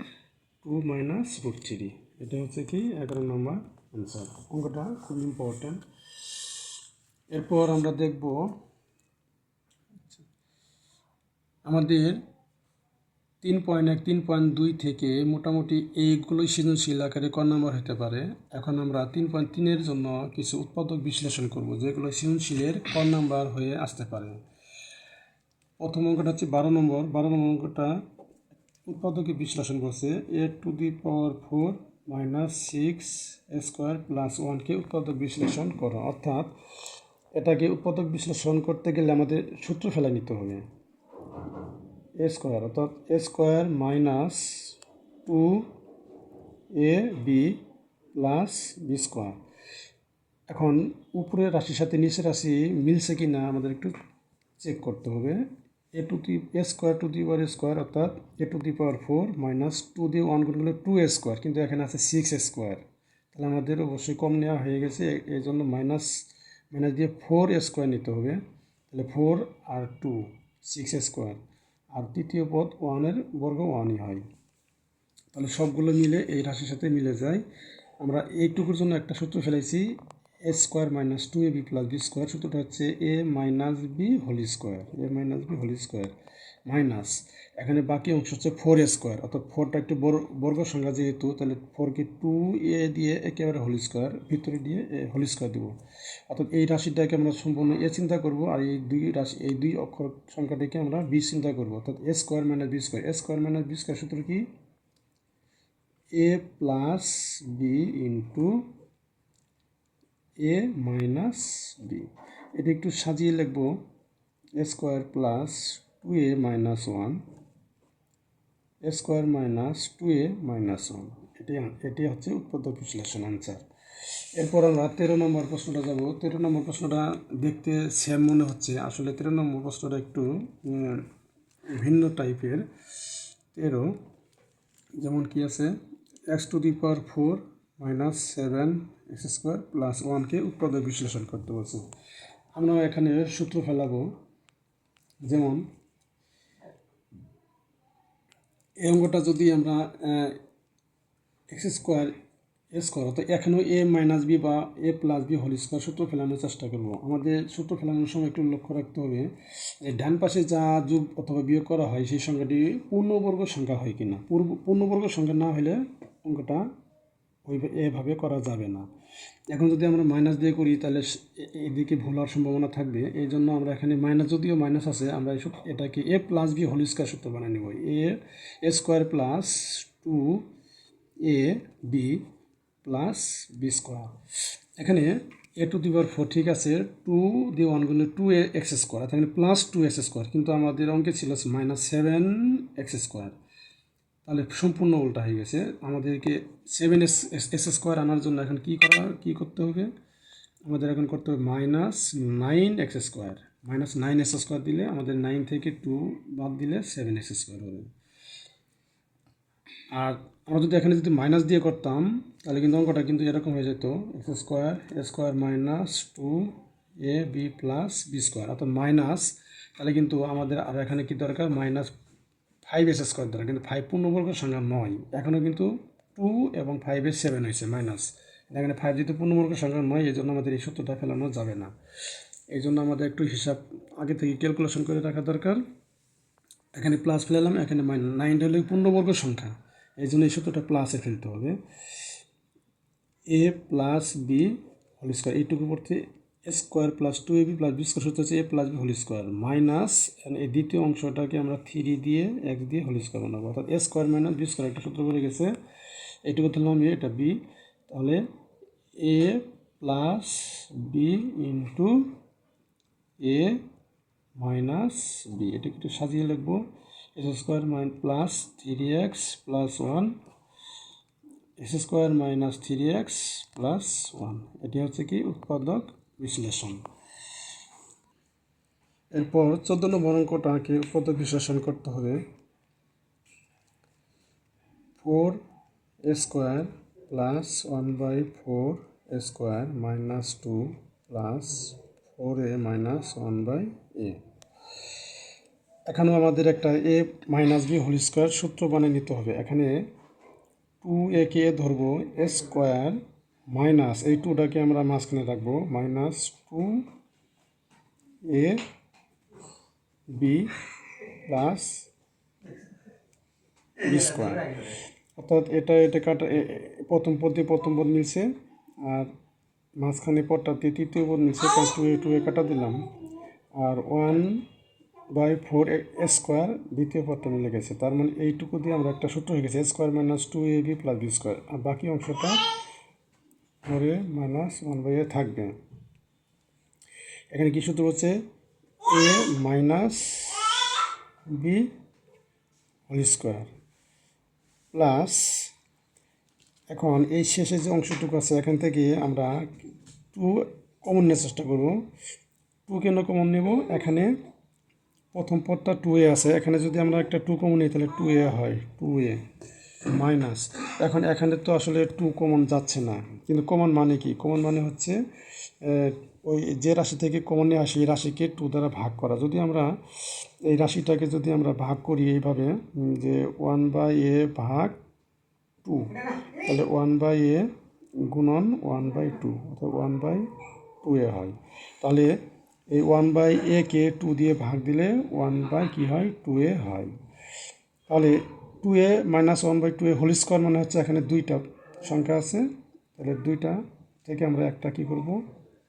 2 - √3। এটা হচ্ছে কি 11 নম্বর আনসার। অঙ্কটা খুব ইম্পর্ট্যান্ট। এরপর আমরা দেখব আমাদের 3.1, 3.2 থেকে মোটামুটি এইগুলোই সৃজনশীল আকারে ক নম্বর হতে পারে। এখন আমরা 3.3-এর জন্য কিছু উৎপাদক বিশ্লেষণ করব যেগুলো সৃজনশীলের ক নম্বর হয়ে আসতে পারে। প্রথম অঙ্কটা হচ্ছে 12 নম্বর। 12 নম্বর অঙ্কটা উৎপাদকে বিশ্লেষণ করছে a⁴ - 6a² + 1কে উৎপাদক বিশ্লেষণ করো। অর্থাৎ এটাকে উৎপাদক বিশ্লেষণ করতে গেলে আমাদের সূত্র ফেলে নিতে হবে a², অর্থাৎ a² - 2ab + b²। এখন উপরের রাশির সাথে নিচের রাশি মিলছে কি না আমাদের একটু চেক করতে হবে। A square to the power square, অর্থাৎ A two the power 4 minus 2 দিয়ে 1 গুণ করলে 2 স্কোয়ার, কিন্তু এখানে আছে 6 স্কোয়ার, তাহলে আমাদের অবশ্যই কম নেওয়া হয়ে গেছে, এই জন্য মাইনাস দিয়ে 4 স্কোয়ার নিতে হবে, তাহলে 4 আর 2 6 স্কোয়ার, আর তৃতীয় পদ 1-এর বর্গ 1-ই হয়, তাহলে সবগুলো মিলে এই রাশির সাথে মিলে যায়। আমরা এইটুকুর জন্য একটা সূত্র ফেলেছি, A square minus 2ab plus B square, সূত্রটা হচ্ছে A minus B whole square minus, এখানে বাকি অংশ হচ্ছে 4 স্কোয়ার, অর্থাৎ 4টা একটু বর্গ সংখ্যা যেহেতু, তাহলে 4কে 2a দিয়ে একেবারে হোল স্কোয়ার, ভিতরে দিয়ে হোল স্কোয়ার দেবো, অর্থাৎ এই রাশিটাকে আমরা সম্পূর্ণ এ চিন্তা করব, আর এই দুই অক্ষর সংখ্যাটাকে আমরা বি চিন্তা করবো, অর্থাৎ a square minus B square সূত্র কি, এ প্লাস বি ইন্টু এ মাইনাস বি। এটা একটু সাজিয়ে লিখব, এ স্কোয়ার প্লাস 2a মাইনাস 1, এ স্কোয়ার মাইনাস 2a মাইনাস 1, এটি হচ্ছে উৎপাদক বিশ্লেষণ আনসার। এরপর আমরা 13 নম্বর প্রশ্নটা যাব। 13 নম্বর প্রশ্নটা দেখতে সেম মনে হচ্ছে, আসলে 13 নম্বর প্রশ্নটা একটু ভিন্ন টাইপের। 13 যেমন কি আছে, x to the power 4 minus 7 x square plus 1কে উৎপাদক বিশ্লেষণ করতে বলছে। আমরা এখানে সূত্র ফেলাবো, যেমন এই অঙ্কটা যদি আমরা এক্স স্কোয়ার অর্থাৎ এখানেও এ মাইনাস বি বা এ প্লাস বি হোল স্কোয়ার সূত্র ফেলানোর চেষ্টা করব। আমাদের সূত্র ফেলানোর সময় একটু লক্ষ্য রাখতে হবে যে ডান পাশে যা যোগ অথবা বিয়োগ করা হয় সেই সংখ্যাটি পূর্ণবর্গ সংখ্যা হয় কিনা। পূর্ণবর্গ সংখ্যা না হলে অঙ্কটা এভাবে করা যাবে না। এখন যদি আমরা মাইনাস দিয়ে করি তাহলে এদিকে ভুল হওয়ার সম্ভাবনা থাকবে, এই জন্য আমরা এখানে মাইনাস, যদিও মাইনাস আছে, আমরা এটাকে A plus B whole square সূত্র বানিয়ে নেব। A square plus 2a B plus B square, এখানে এ টু দি পাওয়ার 4 ঠিক আছে, 2 দিয়ে 1 গুণলে 2a এক্স স্কোয়ার, এখানে প্লাস 2x স্কোয়ার, কিন্তু আমাদের অঙ্কে ছিল মাইনাস 7 এক্স স্কোয়ার, তাহলে সম্পূর্ণ উল্টা হয়ে গেছে। আমাদেরকে 7 এস স্কোয়ার আনার জন্য এখন কী করতে হবে, আমাদের এখন করতে হবে minus 9 x square, minus 9 x square দিলে আমাদের 9 থেকে 2 বাদ দিলে 7 এক্স স্কোয়ার হবে। আর আমরা যদি এখানে যদি মাইনাস দিয়ে করতাম তাহলে কিন্তু অঙ্কটা কিন্তু এরকম হয়ে যেত, x square A square minus 2a B plus B square, অর্থাৎ মাইনাস, তাহলে কিন্তু আমাদের আর এখানে কি দরকার, মাইনাস 5 এস স্কোয়ার দরকার, কিন্তু 5 পূর্ণবর্গ সংখ্যা নয়, এখনও কিন্তু 2 এবং 5 7 হয়েছে মাইনাস, এখানে 5 যেহেতু পূর্ণবর্গ সংখ্যা নয়, এই জন্য আমাদের এই সূত্রটা ফেলানো যাবে না। এই জন্য আমাদের একটু হিসাব আগে থেকে ক্যালকুলেশন করে রাখা দরকার। এখানে প্লাস ফেলাম, এখানে মাইনাস, 9 হলে পূর্ণবর্গ সংখ্যা, এই জন্য এই সূত্রটা প্লাসে ফেলতে হবে। A plus B whole square, এইটুকু পড়তে A square plus 2ab plus B square সূত্র হচ্ছে A plus B whole square minus, এই দ্বিতীয় অংশটাকে আমরা 3 দিয়ে x দিয়ে হোল স্কোয়ার বানাবো, অর্থাৎ a square minus B square একটা সূত্র পড়ে গেছে, এইটুকু ধরলাম এ, এটা বি, তাহলে এ প্লাস বি ইন্টু এ মাইনাস বি, এটা একটু সাজিয়ে লিখবো, S square plus 3x plus 1 S square minus 3x plus 1, এটি হচ্ছে কি উৎপাদক বিশ্লেষণ। এরপর 14 নম্বর অঙ্কটাকে উৎপাদক বিশ্লেষণ করতে হবে। 4 square plus 1/4 square minus 2 plus 4a minus 1/a, এখানেও আমাদের একটা এ মাইনাস বি হোল স্কোয়ার সূত্র বানিয়ে নিতে হবে। এখানে 2a কে ধরবো, এ স্কোয়ার মাইনাস এই 2টাকে আমরা মাঝখানে রাখবো, minus 2a B plus B square, অর্থাৎ এটা কাটা, প্রথম পদ মিলছে, আর মাঝখানে পদটাতে তৃতীয় পদ মিলছে, তাই 2a কাটা দিলাম, আর 1/4 স্কোয়ার দ্বিতীয় পদটা মিলে গেছে, তার মানে এইটুকু দিয়ে আমরা একটা সূত্র হয়ে গেছে, A square minus 2ab plus B square, আর বাকি অংশটা পরে মাইনাস 1/a থাকবে। এখানে কী সূত্র হচ্ছে, A minus B whole square plus, এখন এই শেষে যে অংশটুকু আছে এখান থেকে আমরা 2 কমন নেওয়ার চেষ্টা করব। 2 কেন কমন নেব, এখানে প্রথম পদটা 2a আছে, এখানে যদি আমরা একটা 2 কমন নিই তাহলে 2a হয়, 2a মাইনাস, এখন এখানে তো আসলে 2 কমন যাচ্ছে না, কিন্তু কমন মানে কি, কমন মানে হচ্ছে ওই যে রাশি থেকে কমন নিয়ে আসি এই রাশিকে 2 দ্বারা ভাগ করা। যদি আমরা এই রাশিটাকে যদি আমরা ভাগ করি এইভাবে যে 1/a ভাগ 2, তাহলে 1/a গুণন 1/2 অর্থাৎ 1/2a হয়। তাহলে এই 1/a কে 2 দিয়ে ভাগ দিলে 1 কি হয়, 2a হয়। তাহলে 2a minus 1/2a whole square মানে হচ্ছে এখানে দুইটা সংখ্যা আছে, তাহলে দুইটা থেকে আমরা একটা কী করব,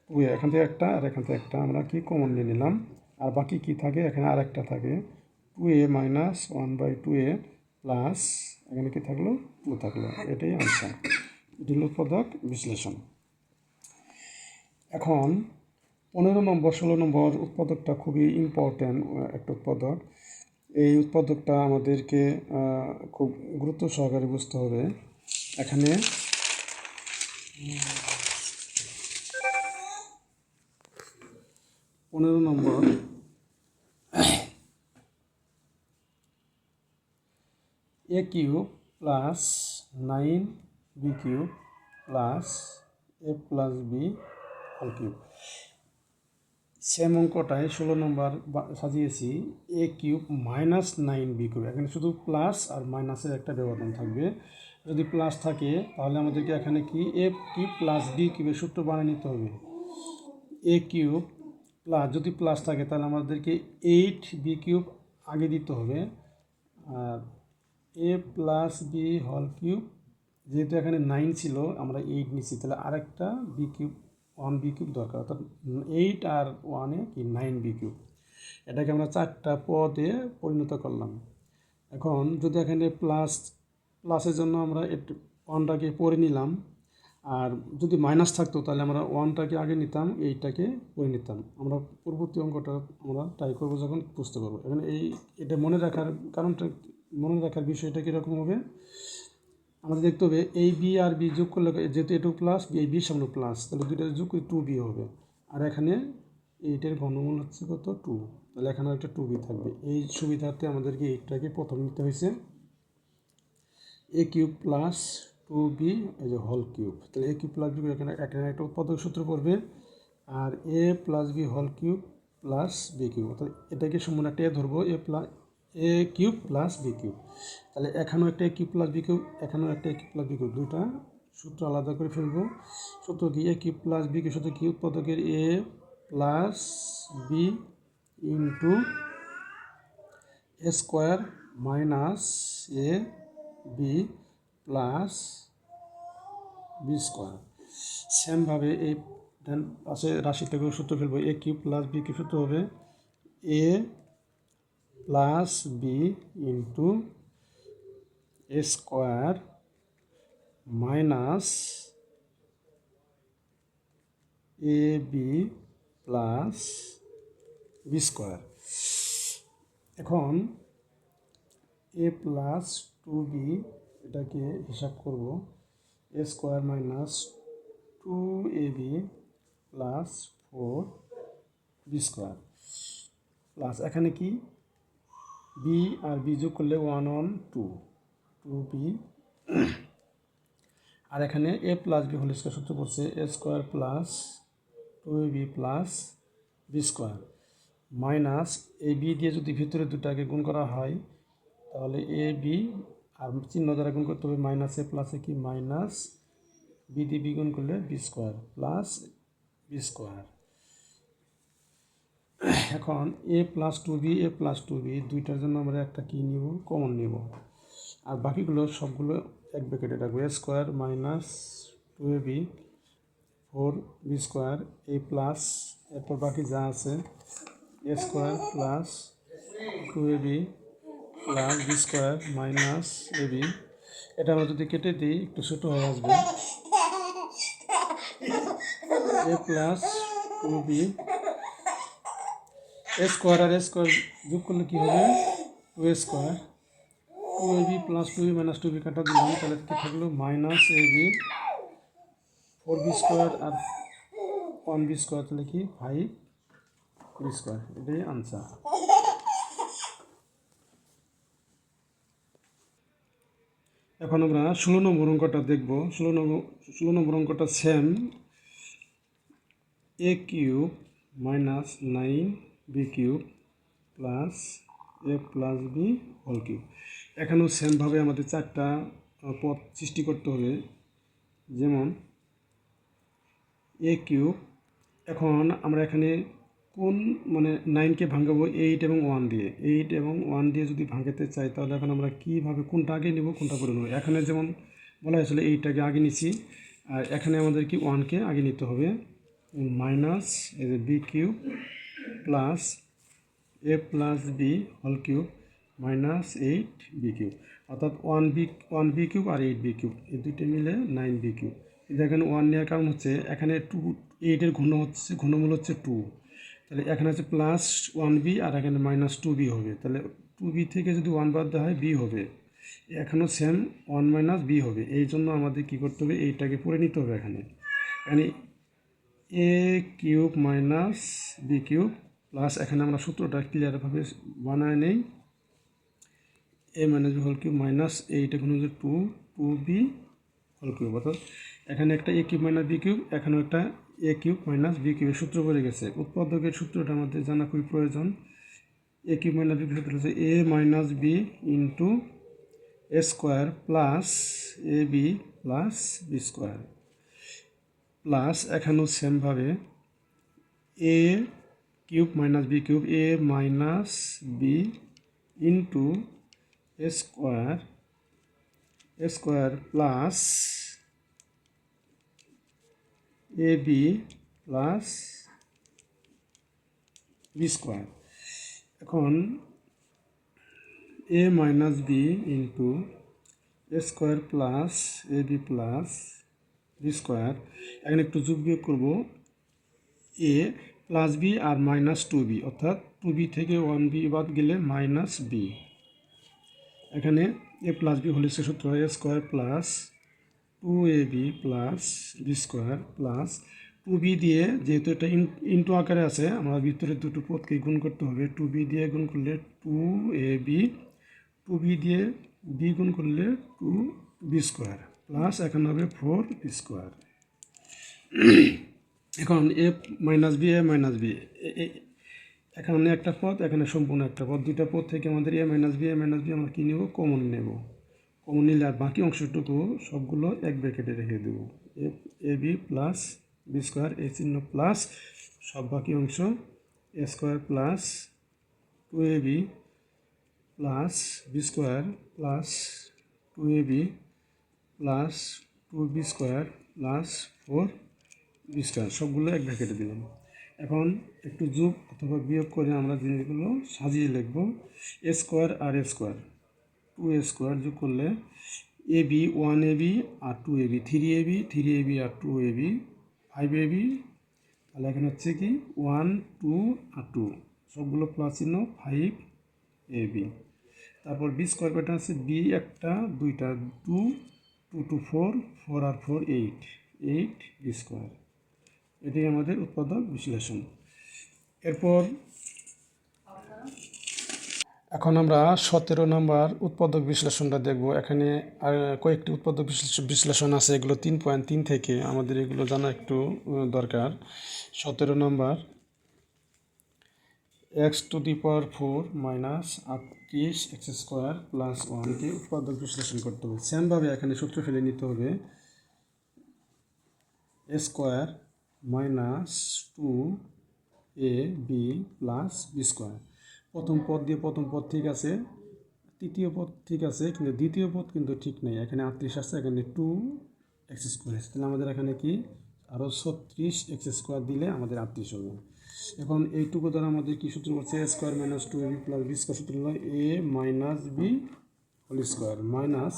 2a, এখান থেকে একটা আর এখান থেকে একটা আমরা কি কমন নিয়ে নিলাম, আর বাকি কি থাকে, এখানে আর একটা থাকে 2a মাইনাস 1/2a প্লাস এখানে কি থাকলো, 2 থাকলো, এটাই আনসার। এটি হল উৎপাদক বিশ্লেষণ। এখন 15 নম্বর 16 নম্বর উৎপাদকটা খুবই ইম্পর্ট্যান্ট একটা উৎপাদক। এই উৎপাদকটা আমাদেরকে খুব গুরুত্ব সহকারে বুঝতে হবে। এখানে পনেরো নম্বর a cube plus 9b cube plus a plus b whole cube. Same অঙ্কটাই 16 নম্বর সাজিয়েছি a cube minus 9b cube. এখানে শুধু প্লাস আর মাইনাসের একটা ব্যবধান থাকবে। যদি প্লাস থাকে তাহলে আমাদেরকে এখানে কি a কিউব প্লাস b কিউবের সূত্র বানিয়ে নিতে হবে। a কিউব প্লাস, যদি প্লাস থাকে তাহলে আমাদেরকে 8b কিউব আগে দিতে হবে, আর a plus B whole cube, যেহেতু এখানে 9 ছিল আমরা 8 নিচ্ছি, তাহলে আরেকটা বি কিউব 1b কিউব দরকার, অর্থাৎ 8 আর 1 কি 9b কিউব। এটাকে আমরা 4টা পদে পরিণত করলাম। এখন যদি এখানে প্লাসের জন্য আমরা 1টাকে পরে নিলাম, আর যদি মাইনাস থাকতো তাহলে আমরা 1টাকে আগে নিতাম, 8টাকে পরে নিতাম। আমরা পরবর্তী অঙ্কটা আমরা ট্রাই করবো যখন বুঝতে পারবো। এখন এটা মনে রাখার কারণটা, মনে রাখার বিষয়টা কীরকম হবে, আমাদের দেখতে হবে এই বি আর বি যোগ করলে, যেহেতু এটু প্লাস এই বির সামনে প্লাস, তাহলে দুইটা যোগ করে 2b হবে, আর এখানে এইটার ঘনমূল হচ্ছে কত, 2, তাহলে এখানে একটা 2b থাকবে। এই সুবিধার্থে আমাদেরকে এইটাকে প্রথম নিতে হয়েছে a কিউব প্লাস 2b এই যে হোল কিউব। তাহলে a কিউব প্লাস বি, এখানে একটা উৎপাদক সূত্র পড়বে, আর a plus B whole cube plus B cube, অর্থাৎ এটাকে সম্পূর্ণ একটা ধরবো a cube plus B cube. তাহলে এখানেও একটা এ কিউব প্লাস বি কিউব, এখানেও একটা এ কিউব প্লাস বি কিউব, দুটা সূত্র আলাদা করে ফেলবো। সূত্র কি, a cube plus B cube সূত্র কি, উৎপাদকের a plus B into A square minus A B plus B square. সেমভাবে এই ডান পাশে রাশিটাকেও সূত্র ফেলবো, A cube plus B cube সূত্র হবে A plus B into A square minus A B plus B square. এখন এ প্লাস 2b এটাকে হিসাব করব, A square minus 2ab plus 4b square plus এখানে কি বি আর বি যোগ করলে 2b, আর এখানে A plus B whole square সূত্র পড়ছে A square plus 2ab plus B square minus A B দিয়ে যদি ভিতরে দুটাকে গুণ করা হয় তাহলে এ বি আর চিহ্ন দ্বারা গুণ করতে হবে, মাইনাস এ প্লাসে কি মাইনাস বি দিয়ে বি গুণ করলে b square plus B square. এখন এ প্লাস 2b এ প্লাস 2b দুইটার জন্য আমরা একটা কি নিব, কমন নিব, আর বাকিগুলো সবগুলো এক ব্র্যাকেটে রাখবো। A square minus 2ab 4b square A plus, এরপর বাকি যা আছে A square plus 2ab plus B square minus AB. এটা আমরা যদি কেটে দিই একটু ছোটো হয়ে আসবে, A plus 2b A square আর এ স্কোয়ার যোগ করলে কী হবে 2a square, 2ab plus 2b minus 2b কাটা দিলাম, তাহলে কী থাকলো মাইনাস ab 4b স্কোয়ার আর 1b স্কোয়ার, তাহলে কি 5b স্কোয়ার। এটাই আনসার। এখন আমরা 16 নম্বর অঙ্কটা দেখব। 16 নম্বর অঙ্কটা same, A cube minus 9 B cube plus A plus B whole cube. এখানেও সেমভাবে আমাদের চারটা পদ সৃষ্টি করতে হবে। যেমন এ কিউব, এখন আমরা এখানে কোন 9কে ভাঙাবো 8 এবং 1 দিয়ে। 8 এবং 1 দিয়ে যদি ভাঙাতে চাই তাহলে এখন আমরা কীভাবে কোনটা আগে নেব কোনটা পরে নেব। এখানে যেমন বলা হয়েছিল 8টাকে আগে নিচ্ছি, আর এখানে আমাদের কি 1কে আগে নিতে হবে। Minus B cube plus A plus B whole cube minus 8 B cube, অর্থাৎ 1 বি কিউব আর 8 বি কিউব, এই দুইটা মিলে 9 বি কিউব। এখানে 1 নেওয়ার কারণ হচ্ছে এখানে 8-এর ঘনমূল হচ্ছে 2, তাহলে এখানে হচ্ছে প্লাস 1বি আর এখানে মাইনাস 2বি হবে। তাহলে 2বি থেকে যদি 1 বাদ দেওয়া হয় বি হবে, এখানেও সেম 1 মাইনাস বি হবে। এই জন্য আমাদের কী করতে হবে, এইটাকে পড়ে নিতে হবে। এখানে A cube minus B cube plus, এখানে আমরা সূত্রটা ক্লিয়ারভাবে বানায় নেই, A minus B whole cube minus 8 এখন হচ্ছে 2বি হোল কিউব, অর্থাৎ এখানে একটা এ কিউব মাইনাস বি কিউব, এখানেও একটা এ কিউব মাইনাস বি কিউবের সূত্র পড়ে গেছে। উৎপাদকের সূত্রটা আমাদের জানা খুবই প্রয়োজন। A cube minus B cube সূত্র হচ্ছে A minus B into A square plus A B plus B square, plus এখানেও সেমভাবে A cube minus B cube A minus B into A square plus A B plus B square. এখন A minus B into A square plus A B plus B square, এখানে একটু যোগ বিয়োগ করবো, A plus B আর minus 2বি, অর্থাৎ 2বি থেকে 1বি বাদ গেলে মাইনাস বি। এখানে এ প্লাস বি হোলের সূত্র হয় A square plus 2ab plus B square plus 2বি দিয়ে, যেহেতু এটা ইন্টু আকারে আছে, আমরা ভিতরে দুটো পদকে গুণ করতে হবে। 2বি দিয়ে গুণ করলে 2ab, 2বি দিয়ে বি গুণ করলে 2বি স্কোয়ার প্লাস এখানে হবে 4বি স্কোয়ার। এখন এ মাইনাস বি এখানে একটা পদ, এখানে সম্পূর্ণ একটা পদ, দুইটা পদ থেকে আমাদের এ মাইনাস বি আমরা কী নেব, কমন নেব। কমন নিলে আর বাকি অংশটুকু সবগুলো এক ব্র্যাকেটে রেখে দেবো। A B plus B square, এ চিহ্ন প্লাস, সব বাকি অংশ A square plus 2ab plus B square plus 2ab plus 2বি স্কোয়ার প্লাস 4বি স্কোয়ার, সবগুলো এক ব্র্যাকেটে দিলাম। এখন একটু যোগ অথবা বিয়োগ করে আমরা জিনিসগুলো সাজিয়ে লিখব। এ স্কোয়ার আর এ স্কোয়ার, 2a স্কোয়ার যোগ করলে A B 1ab R 2ab, 3ab R 2ab 5ab, তাহলে এখানে হচ্ছে কি 1 2 আর 2, সবগুলো প্লাস চিহ্ন 5ab। তারপর বি স্কোয়ার কয়টা আছে, বি একটা দুইটা, 2 2 2 4 4 আর 4 8 বি স্কোয়ার। এটি আমাদের উৎপাদক বিশ্লেষণ। এরপর এখন আমরা 17 নম্বর উৎপাদক বিশ্লেষণটা দেখব। এখানে কয়েকটি উৎপাদক বিশ্লেষণ আছে, এগুলো 3.3 থেকে আমাদের এগুলো জানা একটু দরকার। 17 নম্বর, x⁴ মাইনাস 38x² প্লাস 1কে উৎপাদক বিশ্লেষণ করতে হবে। সেমভাবে এখানে সূত্র ফেলে নিতে হবে, A square minus 2ab plus B square. প্রথম পদ দিয়ে প্রথম পদ ঠিক আছে, তৃতীয় পদ ঠিক আছে, কিন্তু দ্বিতীয় পদ কিন্তু ঠিক নেই। এখানে 38 আসছে, এখানে 2x² আছে, তাহলে আমাদের এখানে কি আরও 36x² দিলে আমাদের 38 হবে। এখন এইটুকু দ্বারা আমাদের কী সূত্র করছে, A square minus 2ab plus B square সূত্র হলো A minus B whole square minus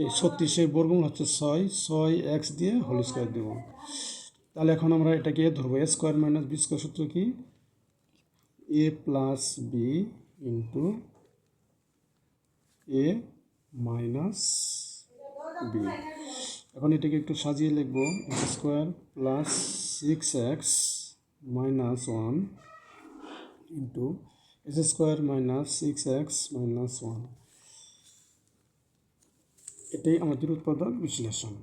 এই 36-এর বর্গমূল হচ্ছে 6x দিয়ে হোল স্কোয়ার দেব। তাহলে এখন আমরা এটাকে ধরবো, এ স্কোয়ার মাইনাস বি স্কোয়ার সূত্র কি, এ প্লাস বি ইন্টু এ মাইনাস বি। এখন এটাকে একটু সাজিয়ে লিখব, x square plus 6x minus 1 into x square minus 6x minus 1। এটাই আমাদের উৎপাদক বিশ্লেষণ।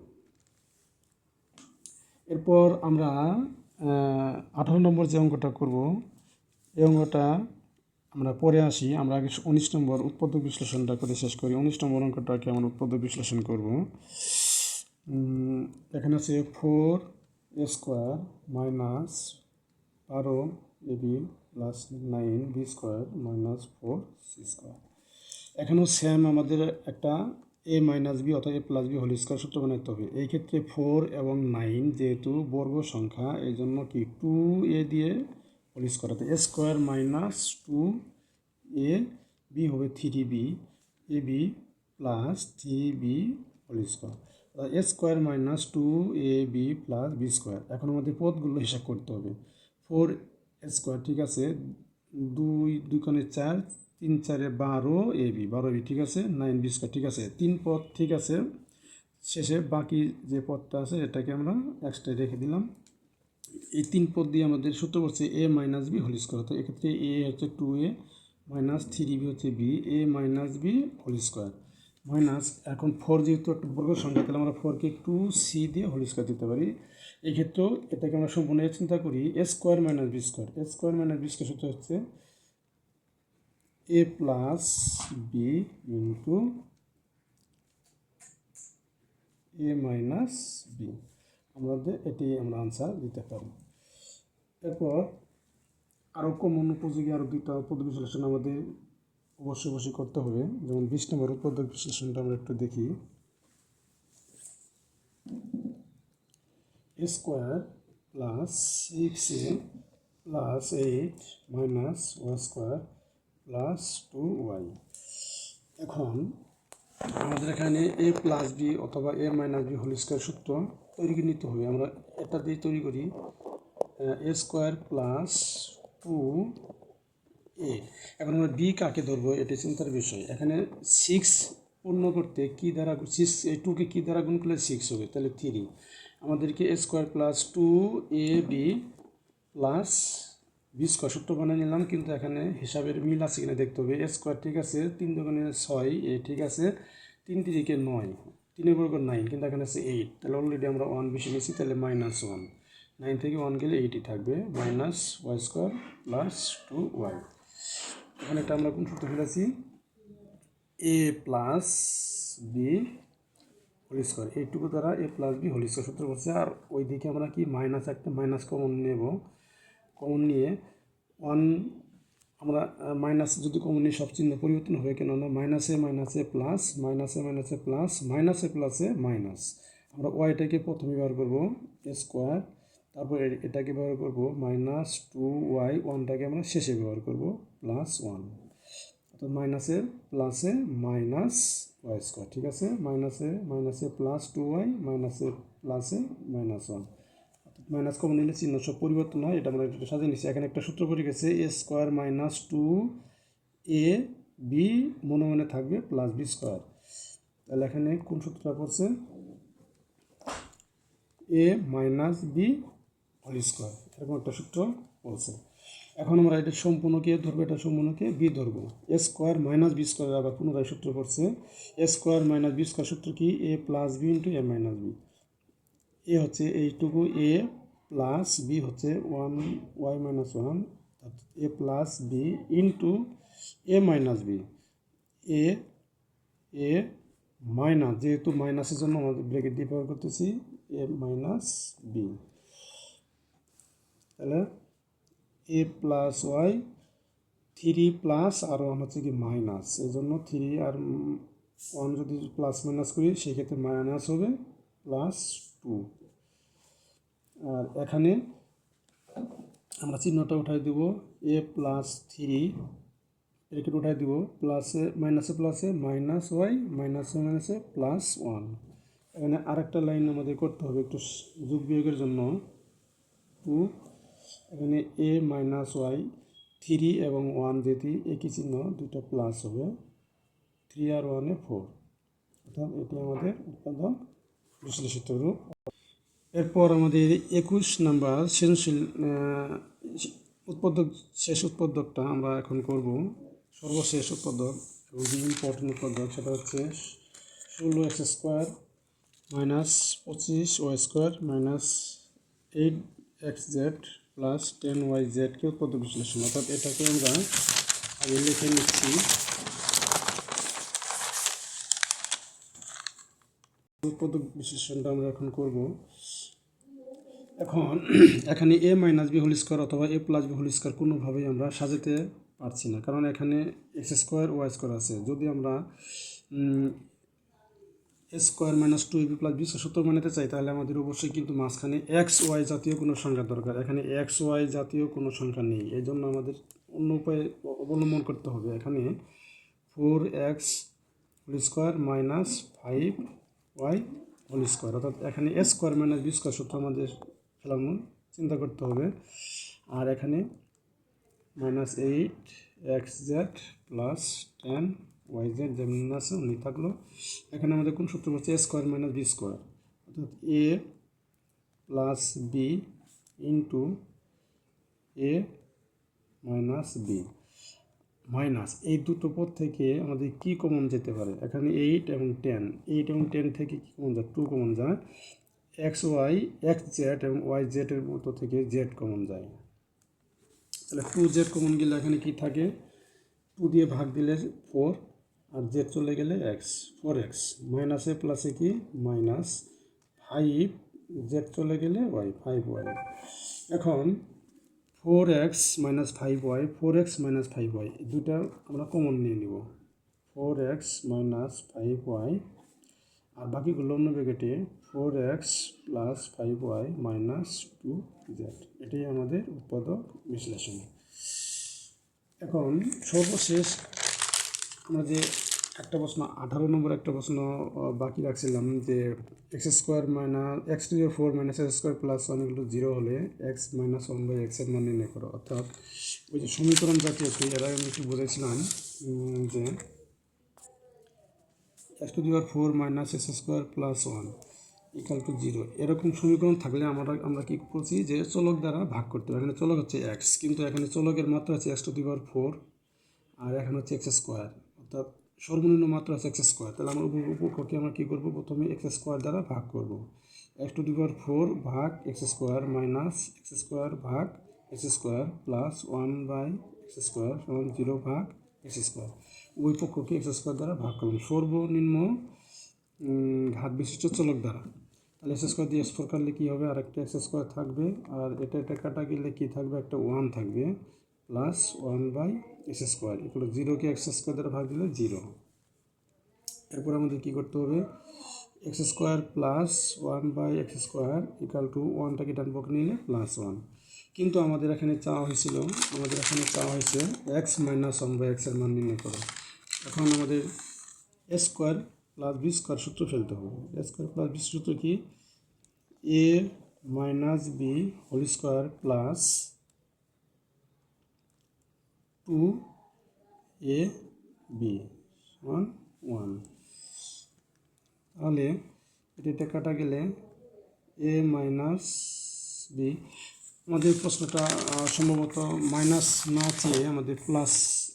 এরপর আমরা 18 নম্বর যে অঙ্কটা করব, এই অঙ্কটা আমরা পরে আসি। আমরা আগে 19 নম্বর উৎপাদক বিশ্লেষণটা করে শেষ করি। 19 নম্বর অঙ্কটাকে আমরা উৎপাদক বিশ্লেষণ করব। এখানে আছে 4a² minus 12ab plus 9b² minus 4c²। এখানেও সেম আমাদের একটা a মাইনাস বি অর্থাৎ a plus B whole square সূত্র বানাইতে হবে। এই ক্ষেত্রে 4 এবং 9 যেহেতু বর্গ সংখ্যা, এই জন্য কি 2a দিয়ে হোল স্কোয়ার অর্থাৎ a স্কোয়ার মাইনাস 2ab হবে 3b, ab plus 3b whole square a square minus 2ab plus b²। এখন আমাদের পদগুলো হিসাব করতে হবে। 4a² ঠিক আছে, 2 কোণে 4, 3 4 12ab 12ab ঠিক আছে, 9b² ঠিক আছে, 3 পদ ঠিক আছে। শেষে বাকি যে পদটা আছে এটাকে আমরা এক্সট্রা রেখে দিলাম। এই 3 পদ দিয়ে আমাদের সূত্র পড়ছে a minus B whole square. তো এক্ষেত্রে a হচ্ছে 2a মাইনাস 3b হচ্ছে b, a minus B whole square minus, এখন 4 যেহেতু একটা বর্গ সংখ্যা, তাহলে আমরা 4কে 2c দিয়ে হোল স্কোয়ার দিতে পারি। এই ক্ষেত্রেও এটাকে আমরা সম্পূর্ণ চিন্তা করি a square minus b²। a square minus b² সূত্র হচ্ছে a plus B into a minus b. আমাদের এটি আমরা আনসার দিতে পারি। এরপর আরও কমন উপযোগী আরও 2টা উৎপাদক বিশ্লেষণ আমাদের অবশ্যই করতে হবে। যেমন 20 নম্বর উৎপাদক বিশ্লেষণটা আমরা একটু দেখি। a² plus 6a plus 8 minus y² plus 2y। এখন আমাদের এখানে a প্লাস বি অথবা a minus B whole square সূত্র তৈরি করে নিতে হবে। আমরা এটা দিয়ে তৈরি করি a² প্লাস 2a। এখন আমরা বি কাকে ধরবো এটি চিন্তার বিষয়। এখানে 6 পূর্ণ করতে কী দ্বারা 6 এই 2কে কী দ্বারা গুণ করলে 6 হবে, তাহলে 3। আমাদেরকে a² plus 2ab plus b² সূত্র বানিয়ে নিলাম, কিন্তু এখানে হিসাবের মিল আছে কিনা দেখতে হবে। a² ঠিক আছে, 3 দুগুণে 6, এ ঠিক আছে, 3 3 9, 3 বর্গ 9, কিন্তু এখানে আছে 8, তাহলে অলরেডি আমরা 1 বেশি নিয়েছি, তাহলে -1। 9 থেকে 1 গেলে 8ই থাকবে, মাইনাস y² প্লাস 2y। এখানে একটা আমরা কোন সূত্র ফেলেছি, a plus B whole square, এইটুকু দ্বারা a plus B whole square সূত্র করছে। আর ওই দিকে আমরা কি একটা মাইনাস কমন নেব। কমন নিয়ে 1 আমরা মাইনাস যদি কমন নিয়ে সব চিহ্ন পরিবর্তন হবে, কেননা মাইনাসে মাইনাসে প্লাস, মাইনাসে মাইনাসে প্লাস, মাইনাসে প্লাসে মাইনাস। আমরা ওয়াইটাকে প্রথমে ব্যবহার করব a², তারপর এটাকে ব্যবহার করব মাইনাস 2y, 1টাকে আমরা শেষে ব্যবহার করব প্লাস 1, অর্থাৎ মাইনাসের প্লাসে মাইনাস y², ঠিক আছে, মাইনাসে মাইনাসে প্লাস 2y, মাইনাসে প্লাসে -1। মাইনাস কমন নিলে চিহ্ন সব পরিবর্তন হয়, এটা আমরা একটু সাজিয়ে নিচ্ছি। এখানে একটা সূত্র পড়ে গেছে a² মাইনাস 2ab মনে মনে থাকবে প্লাস b²। তাহলে এখানে কোন সূত্রটা পড়ছে, a minus B whole square, এরকম একটা সূত্র পড়ছে। এখন আমরা এটা সম্পূর্ণকে ধরবো, এটা সম্পূর্ণকে বি ধরবো। a² মাইনাস b² আবার পুনরায় সূত্র পড়ছে, a² মাইনাস b² সূত্র কি, a plus B into a minus B. এ হচ্ছে এইটুকু a প্লাস বি হচ্ছে 1y minus 1, a plus B into a minus B. A minus, যেহেতু মাইনাসের জন্য আমাদের ব্র্যাকেট দিয়ে ব্যবহার করতেছি, a মাইনাস বি। তাহলে a প্লাস ওয়াই, 3 প্লাস আর 1 হচ্ছে কি মাইনাস, এই জন্য 3 আর 1 যদি প্লাস মাইনাস করি সেক্ষেত্রে মাইনাস হবে প্লাস 2। আর এখানে আমরা চিহ্নটা উঠাই দেব, a প্লাস 3 ব্র্যাকেট উঠাই দেব, প্লাসে মাইনাসে প্লাসে মাইনাস ওয়াই, মাইনাসে মাইনাসে প্লাস 1। এখানে আরেকটা লাইন আমাদের করতে হবে একটু যোগ বিয়োগের জন্য, 2। এখানে a মাইনাস ওয়াই, 3 এবং 1 যেটি একই চিহ্ন, দুটো প্লাস হবে, 3 আর 1 4, অর্থাৎ এটি আমাদের উৎপাদক বিশ্লেষিত রূপ। এরপর আমাদের 21 নাম্বার সৃজনশীল উৎপাদক, শেষ উৎপাদকটা আমরা এখন করব, সর্বশেষ উৎপাদক এবং ইম্পর্টেন্ট উৎপাদক, সেটা হচ্ছে 16x² minus 25y² minus 8xz plus 10yz কে উৎপাদক বিশ্লেষণ, অর্থাৎ এটাকে আমরা আগে লিখে নিচ্ছি। উৎপাদক বিশ্লেষণটা আমরা এখন করব। এখন এখানে a minus B whole square অথবা a plus B whole square কোনোভাবেই আমরা সাজাতে পারছি না, কারণ এখানে x² y² আছে। যদি আমরা a square minus 2ab plus b সূত্র বানাতে চাই, তাহলে আমাদের অবশ্যই কিন্তু মাঝখানে xy জাতীয় কোনো সংখ্যা দরকার। এখানে xy জাতীয় কোনো সংখ্যা নেই, এই জন্য আমাদের অন্য উপায় অবলম্বন করতে হবে। এখানে 4x whole square minus 5y whole square, অর্থাৎ এখানে a square minus b square সূত্র আমাদের ফেলানো চিন্তা করতে হবে। আর এখানে মাইনাস 8xz প্লাস 10yz যেমন আছে উনি থাকলো। এখানে আমাদের কোন সূত্র হচ্ছে a square minus b square, অর্থাৎ a plus b into a minus b minus এই দুটো পদ থেকে আমাদের কি কমন যেতে পারে। এখানে 8 এবং 10 থেকে কি কমন যায়, 2 কমন যায়। xz এবং yz এর মতো থেকে z কমন যায়, তাহলে 2z কমন গেলে এখানে কি থাকে, 2 দিয়ে ভাগ দিলে 4 আর z চলে গেলে x, 4x মাইনাসে প্লাসে কি মাইনাস 5z চলে গেলে y, 5y। এখন 4x minus 5y, 4x minus 5y দুটা আমরা কমন নিয়ে নিব। 4x মাইনাস 5y আর বাকিগুলো অন্য ব্র্যাকেটে 4x plus 5y minus 2z, এটাই আমাদের উৎপাদক বিশ্লেষণ। এখন সর্বশেষ আমরা যে একটা প্রশ্ন 18 নম্বর একটা প্রশ্ন বাকি রাখছিলাম যে x² minus x⁴ minus x² plus 1 = 0 হলে x মাইনাস 1/x এর মান নির্ণয় করো। অর্থাৎ ওই যে সমীকরণ জাতীয় এর আগে আমি একটু বলেছিলাম যে x⁴ মাইনাস x² প্লাস 1 = 0, এরকম সমীকরণ থাকলে আমরা কি করছি যে চলক দ্বারা ভাগ করতে হবে। এখানে চলক হচ্ছে x, কিন্তু এখানে চলকের মাত্রা আছে x⁴ আর এখানে হচ্ছে x², অর্থাৎ সর্বনিম্ন মাত্রা আছে x²। তাহলে আমরা উপকরণকে আমরা কী করবো, প্রথমে x² দ্বারা ভাগ করব। x⁴ ভাগ x² মাইনাস x² ভাগ x² প্লাস 1/x² সমান 0 ভাগ x²। ওই পক্ষকে x² দ্বারা ভাগ করব সর্বনিম্ন ঘাত বিশিষ্ট চলক দ্বারা। তাহলে x² দিয়ে x4 কাটলে কী হবে, আর একটা x² থাকবে, আর এটা কাটা গেলে কী থাকবে, একটা 1 থাকবে প্লাস 1/x² এগুলো 0কে x² দ্বারা ভাগ দিলে 0। এরপর আমাদের কী করতে হবে, x² প্লাস 1/x² = 1টাকে ডান পক্ষে নিলে প্লাস 1। কিন্তু আমাদের এখানে চাওয়া হয়েছে x মাইনাস 1/x এর মান নির্ণয় করো। এখন আমাদের a square plus b square সূত্র ফেলতে হবে। a স্কোয়ার প্লাস b সূত্র কি, a minus b whole square plus 2ab সমান 1। তাহলে এটা কাটা গেলে a মাইনাস b, আমাদের প্রশ্নটা সম্ভবত মাইনাস না চেয়ে আমাদের প্লাস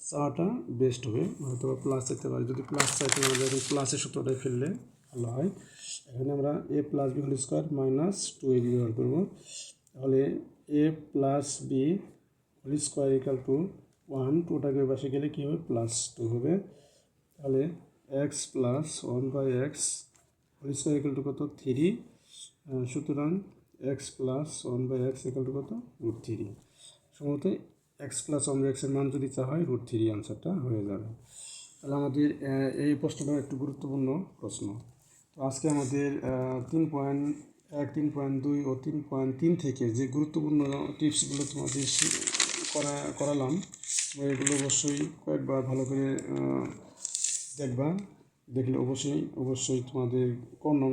চাওয়াটা বেস্ট হবে, হয়তো প্লাস চাইতে পারি। যদি প্লাস চাইতে আমাদের প্লাসের সূত্রটাই ফেললে ভালো হয়। এখানে আমরা a plus b whole square minus 2ab ব্যবহার করব। তাহলে a plus b whole square = 1, 2টাকে পাশে গেলে কী হবে, প্লাস 2 হবে। তাহলে x plus 1/x whole square = কত, 3। সুতরাং x প্লাস 1/x = কত, √3। সম্ভবত x প্লাস 1/x এর মান যদি চা হয় √3 আনসারটা হয়ে যাবে। তাহলে আমাদের এই প্রশ্নটা একটু গুরুত্বপূর্ণ প্রশ্ন। তো আজকে আমাদের 3.1, 3.2 ও 3.3 থেকে যে গুরুত্বপূর্ণ টিপসগুলো তোমাদের করালাম, এগুলো অবশ্যই কয়েকবার ভালো করে দেখবা। দেখলে অবশ্যই তোমাদের ক নং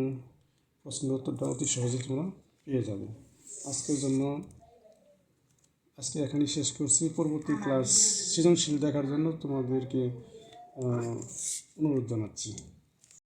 প্রশ্নের উত্তরটা অতি সহজে তোমরা পেয়ে যাবে। আজকে এখানেই শেষ করছি। পরবর্তী ক্লাস সৃজনশীল দেখার জন্য তোমাদেরকে অনুরোধ জানাচ্ছি।